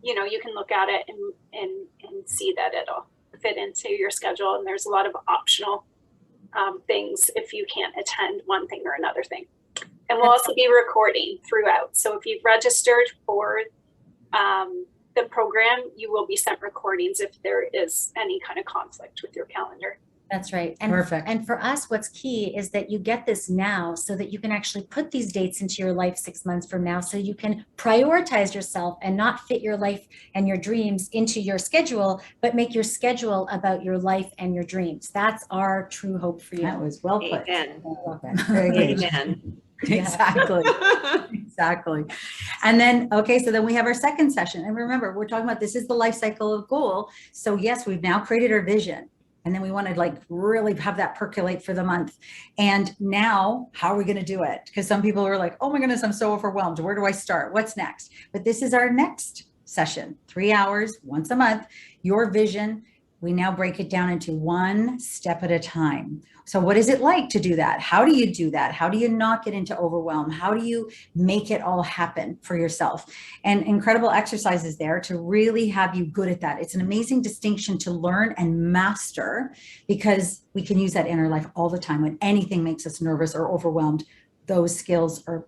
Speaker 8: you can look at it and see that it'll fit into your schedule. And there's a lot of optional things if you can't attend one thing or another thing. And we'll also be recording throughout. So if you've registered for the program, you will be sent recordings if there is any kind of conflict with your calendar.
Speaker 4: That's right. And,
Speaker 2: Perfect.
Speaker 4: And for us, what's key is that you get this now so that you can actually put these dates into your life 6 months from now, so you can prioritize yourself and not fit your life and your dreams into your schedule, but make your schedule about your life and your dreams. That's our true hope for you.
Speaker 2: That was well put.
Speaker 1: Amen.
Speaker 2: Very good.
Speaker 1: Amen.
Speaker 2: Exactly. Exactly. And then, okay, so then we have our second session. And remember, we're talking about, this is the life cycle of goal. So yes, we've now created our vision. And then we want to really have that percolate for the month. And now, how are we going to do it? Because some people are like, oh my goodness, I'm so overwhelmed. Where do I start? What's next? But this is our next session, 3 hours, once a month, your vision. We now break it down into 1 step at a time. So what is it like to do that? How do you do that? How do you not get into overwhelm? How do you make it all happen for yourself? And incredible exercises there to really have you good at that. It's an amazing distinction to learn and master, because we can use that in our life all the time when anything makes us nervous or overwhelmed. Those skills are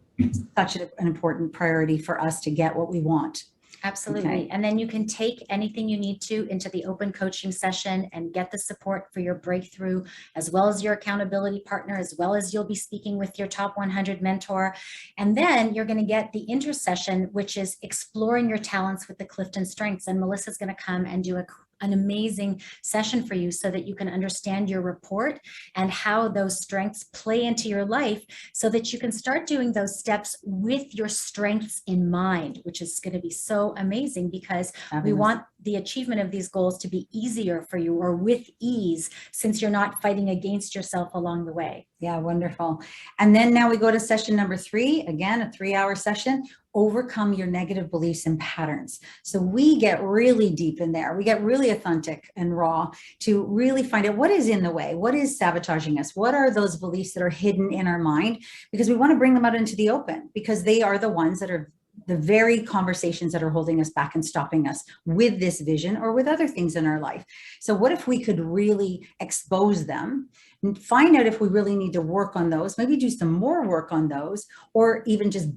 Speaker 2: such an important priority for us to get what we want.
Speaker 4: Absolutely.
Speaker 2: Okay.
Speaker 4: And then you can take anything you need to into the open coaching session and get the support for your breakthrough, as well as your accountability partner, as well as you'll be speaking with your top 100 mentor. And then you're going to get the intersession, which is exploring your talents with the Clifton strengths. And Melissa's going to come and do an amazing session for you so that you can understand your report and how those strengths play into your life so that you can start doing those steps with your strengths in mind, which is going to be so amazing because we
Speaker 2: Fabulous.
Speaker 4: want the achievement of these goals to be easier for you or with ease since you're not fighting against yourself along the way.
Speaker 2: Yeah, wonderful. And then now we go to session number 3, again, a 3-hour session, overcome your negative beliefs and patterns. So we get really deep in there. We get really authentic and raw to really find out what is in the way, what is sabotaging us, what are those beliefs that are hidden in our mind, because we want to bring them out into the open because they are the ones that are the very conversations that are holding us back and stopping us with this vision or with other things in our life. So what if we could really expose them and find out if we really need to work on those, maybe do some more work on those, or even just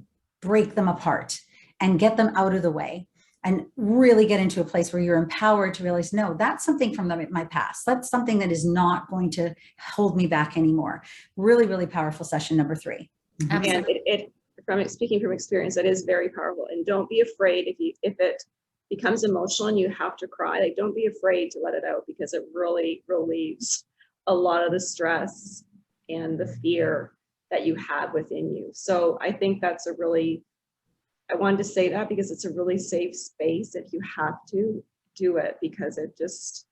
Speaker 2: break them apart and get them out of the way and really get into a place where you're empowered to realize, no, that's something from my past. That's something that is not going to hold me back anymore. Really, really powerful session number 3.
Speaker 1: And from speaking from experience, that is very powerful. And don't be afraid if it becomes emotional and you have to cry, like don't be afraid to let it out because it really relieves a lot of the stress and the fear that you have within you. So I think that's I wanted to say that because it's a really safe space if you have to do it, because it just,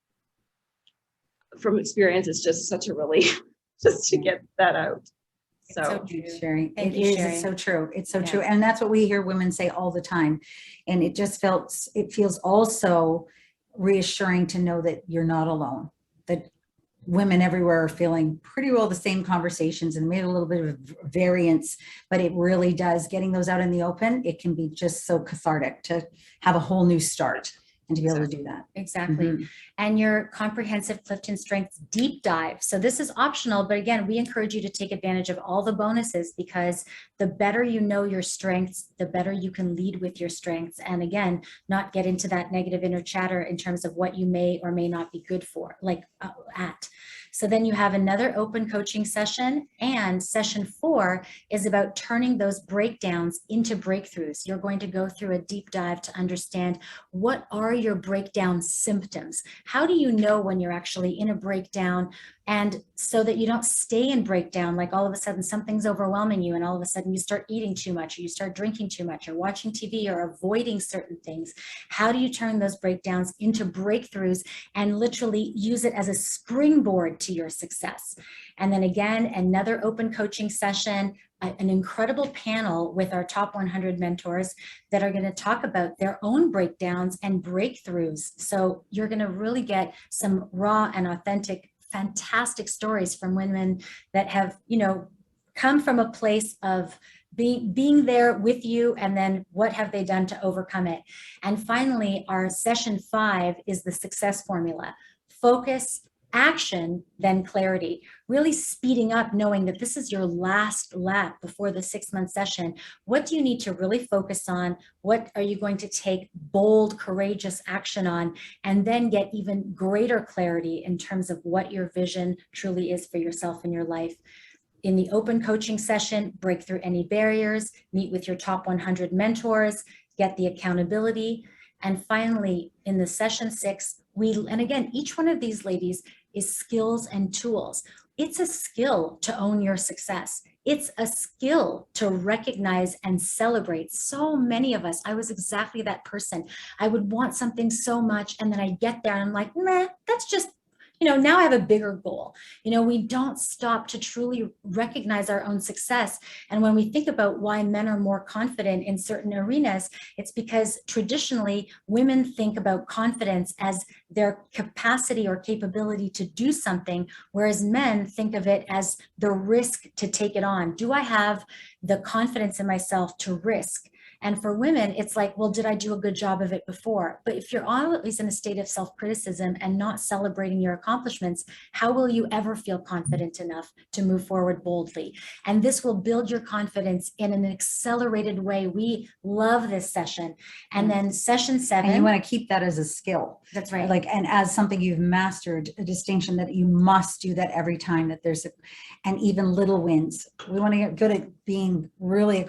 Speaker 1: from experience, it's just such a relief just to get that out. So
Speaker 2: Sherry,
Speaker 4: Thank
Speaker 2: it
Speaker 4: you,
Speaker 2: is,
Speaker 4: Sherry.
Speaker 2: it's so true. It's so
Speaker 4: Yeah.
Speaker 2: true. And that's what we hear women say all the time. And it feels also reassuring to know that you're not alone, that women everywhere are feeling pretty well the same conversations and made a little bit of variance, but it really does, getting those out in the open, it can be just so cathartic to have a whole new start and to be able to do that.
Speaker 4: Exactly.
Speaker 2: Mhm.
Speaker 4: And your comprehensive Clifton Strengths deep dive. So this is optional, but again, we encourage you to take advantage of all the bonuses because the better you know your strengths, the better you can lead with your strengths. And again, not get into that negative inner chatter in terms of what you may or may not be good for, at. So then you have another open coaching session, and session 4 is about turning those breakdowns into breakthroughs. You're going to go through a deep dive to understand what are your breakdown symptoms? How do you know when you're actually in a breakdown? And so that you don't stay in breakdown, like all of a sudden something's overwhelming you and all of a sudden you start eating too much or you start drinking too much or watching TV or avoiding certain things. How do you turn those breakdowns into breakthroughs and literally use it as a springboard to your success? And then again, another open coaching session, an incredible panel with our top 100 mentors that are going to talk about their own breakdowns and breakthroughs. So you're going to really get some raw and authentic, fantastic stories from women that have, come from a place of being there with you, and then what have they done to overcome it. And finally, our session 5 is the success formula: focus, action, then clarity. Really speeding up, knowing that this is your last lap before the 6-month session. What do you need to really focus on? What are you going to take bold, courageous action on? And then get even greater clarity in terms of what your vision truly is for yourself and your life. In the open coaching session, break through any barriers, meet with your top 100 mentors, get the accountability. And finally, in the session 6, and again, each one of these ladies is skills and tools. It's a skill to own your success. It's a skill to recognize and celebrate. So many of us, I was exactly that person. I would want something so much, and then I get there and I'm like, nah, that's just, now I have a bigger goal. We don't stop to truly recognize our own success. And when we think about why men are more confident in certain arenas, it's because traditionally women think about confidence as their capacity or capability to do something, whereas men think of it as the risk to take it on. Do I have the confidence in myself to risk? And for women, it's like, well, did I do a good job of it before? But if you're always in a state of self-criticism and not celebrating your accomplishments, how will you ever feel confident enough to move forward boldly? And this will build your confidence in an accelerated way. We love this session. And then session 7.
Speaker 2: And you want to keep that as a skill.
Speaker 4: That's right.
Speaker 2: Like, and as something you've mastered, a distinction that you must do that every time that there's and even little wins. We want to get good at being really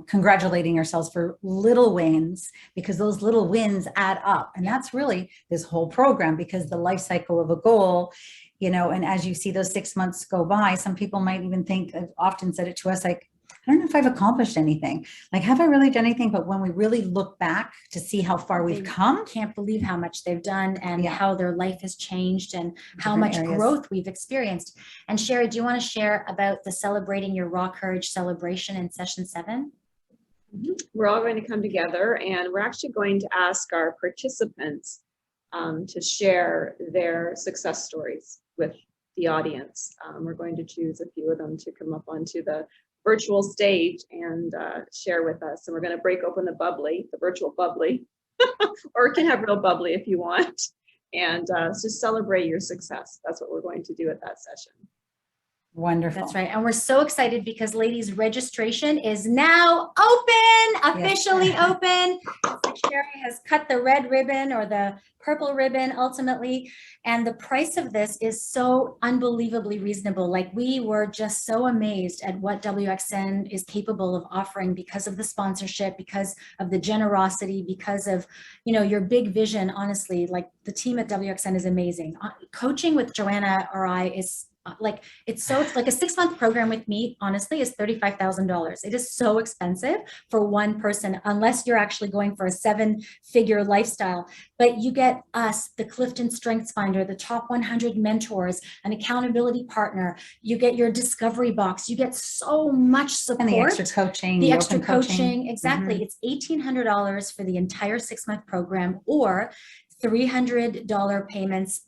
Speaker 2: congratulating ourselves for little wins, because those little wins add up. And that's really this whole program, because the life cycle of a goal, you know, and as you see those 6 months go by, some people might even think, I've often said it to us, like, I don't know if I've accomplished anything. Like, have I really done anything? But when we really look back to see how far we've come,
Speaker 4: Can't believe how much they've done and
Speaker 2: Yeah.
Speaker 4: how their life has changed and how
Speaker 2: Different
Speaker 4: much
Speaker 2: areas.
Speaker 4: growth we've experienced. And Sherry, do you want to share about the Celebrating Your Raw Courage celebration in session 7?
Speaker 1: We're all going to come together, and we're actually going to ask our participants to share their success stories with the audience. We're going to choose a few of them to come up onto the virtual stage and share with us. And we're going to break open the virtual bubbly, or it can have real bubbly if you want, and just celebrate your success. That's what we're going to do at that session.
Speaker 2: wonderful.
Speaker 4: That's right. And we're so excited because, ladies, registration is now open, officially open. It's like Sherry has cut the red ribbon or the purple ribbon ultimately. And the price of this is so unbelievably reasonable. Like, we were just so amazed at what WXN is capable of offering because of the sponsorship, because of the generosity, because of, you know, your big vision. Honestly, like, the team at WXN is amazing. Coaching with Joanna or I is like, it's like a 6-month program with me, honestly, is $35,000. It is so expensive for one person, unless you're actually going for a 7-figure lifestyle. But you get us, the Clifton Strengths Finder, the top 100 mentors, an accountability partner. You get your discovery box. You get so much support.
Speaker 2: And the extra coaching.
Speaker 4: The extra
Speaker 2: open
Speaker 4: coaching, exactly. It's $1,800 for the entire 6-month program, or $300 payments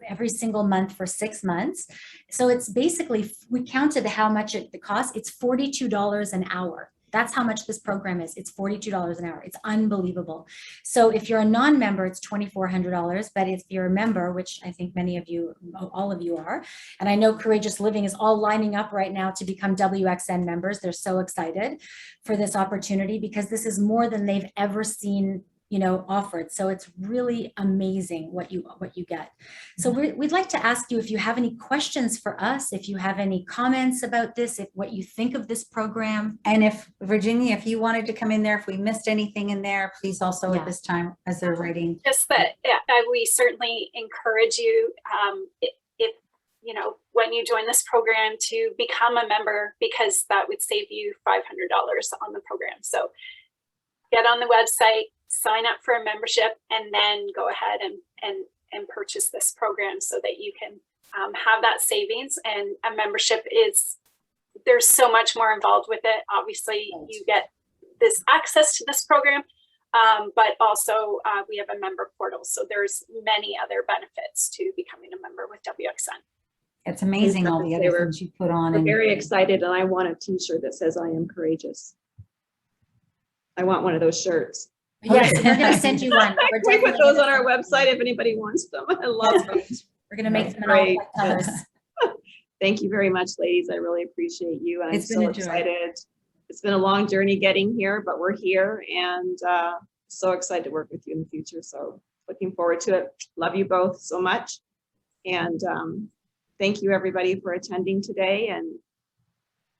Speaker 4: every single month for 6 months. So it's basically, we counted how much it costs. It's $42 an hour. That's how much this program is. It's $42 an hour. It's unbelievable. So if you're a non-member, it's $2,400. But if you're a member, which I think many of you, all of you are, and I know Courageous Living is all lining up right now to become WXN members. They're so excited for this opportunity because this is more than they've ever seen, you know, offered. So it's really amazing what you get. So we'd like to ask you if you have any questions for us, if you have any comments about this, if what you think of this program.
Speaker 2: And if Virginia, if you wanted to come in there, if we missed anything in there, please also
Speaker 4: Yeah.
Speaker 2: at this time as they're writing.
Speaker 8: Just that we certainly encourage you, if you know, when you join this program, to become a member, because that would save you $500 on the program. So get on the website, sign up for a membership, and then go ahead and purchase this program so that you can have that savings. And a membership there's so much more involved with it. Obviously, you get this access to this program, but also we have a member portal. So there's many other benefits to becoming a member with WXN.
Speaker 2: It's amazing all the other things you put on.
Speaker 1: We're
Speaker 2: And
Speaker 1: very excited, and I want a t-shirt that says "I am courageous." I want one of those shirts.
Speaker 4: Yes, we're going to send you one. We're
Speaker 1: We put
Speaker 4: definitely
Speaker 1: those
Speaker 4: gonna
Speaker 1: on our
Speaker 4: send you one.
Speaker 1: website if anybody wants them. I love them.
Speaker 4: We're going to make them in
Speaker 1: Great.
Speaker 4: all colors.
Speaker 1: Thank you very much, ladies. I really appreciate you. And
Speaker 2: It's
Speaker 1: I'm
Speaker 2: been
Speaker 1: so
Speaker 2: a joy.
Speaker 1: excited. It's been a long journey getting here, but we're here, and so excited to work with you in the future. So looking forward to it. Love you both so much. And thank you everybody for attending today, and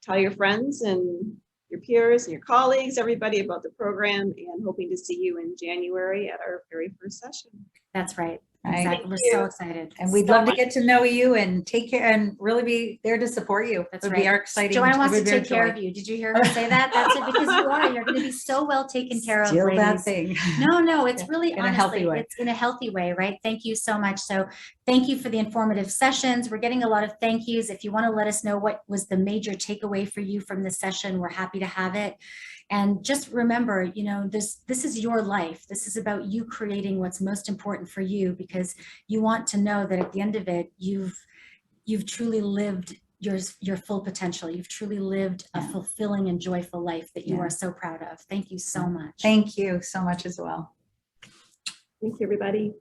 Speaker 1: tell your friends and your peers and your colleagues, everybody about the program, and hoping to see you in January at our very first session.
Speaker 4: That's right.
Speaker 2: Right.
Speaker 4: Exactly. We're
Speaker 8: Thank
Speaker 4: so
Speaker 8: you.
Speaker 4: excited.
Speaker 2: And we'd
Speaker 8: so
Speaker 2: love to
Speaker 8: much.
Speaker 2: get to know you and take care and really be there to support you.
Speaker 4: That's
Speaker 2: It would
Speaker 4: right.
Speaker 2: be our exciting.
Speaker 4: Joanna wants
Speaker 2: it
Speaker 4: to
Speaker 2: would be our
Speaker 4: take care
Speaker 2: joy.
Speaker 4: of you. Did you hear her say that? That's it, because you are. You're going to be so well taken care of,
Speaker 2: Still that
Speaker 4: ladies.
Speaker 2: thing.
Speaker 4: No, it's
Speaker 2: Yeah,
Speaker 4: really
Speaker 2: in a healthy
Speaker 4: honestly,
Speaker 2: way.
Speaker 4: it's in a healthy way, right? Thank you so much. So thank you for the informative sessions. We're getting a lot of thank yous. If you want to let us know what was the major takeaway for you from this session, we're happy to have it. And just remember, you know, this is your life. This is about you creating what's most important for you, because you want to know that at the end of it, you've truly lived your full potential. You've truly lived a
Speaker 2: Yeah.
Speaker 4: fulfilling and joyful life that you
Speaker 2: Yeah.
Speaker 4: are so proud of. Thank you so much.
Speaker 2: Thank you so much as well.
Speaker 1: Thanks, everybody.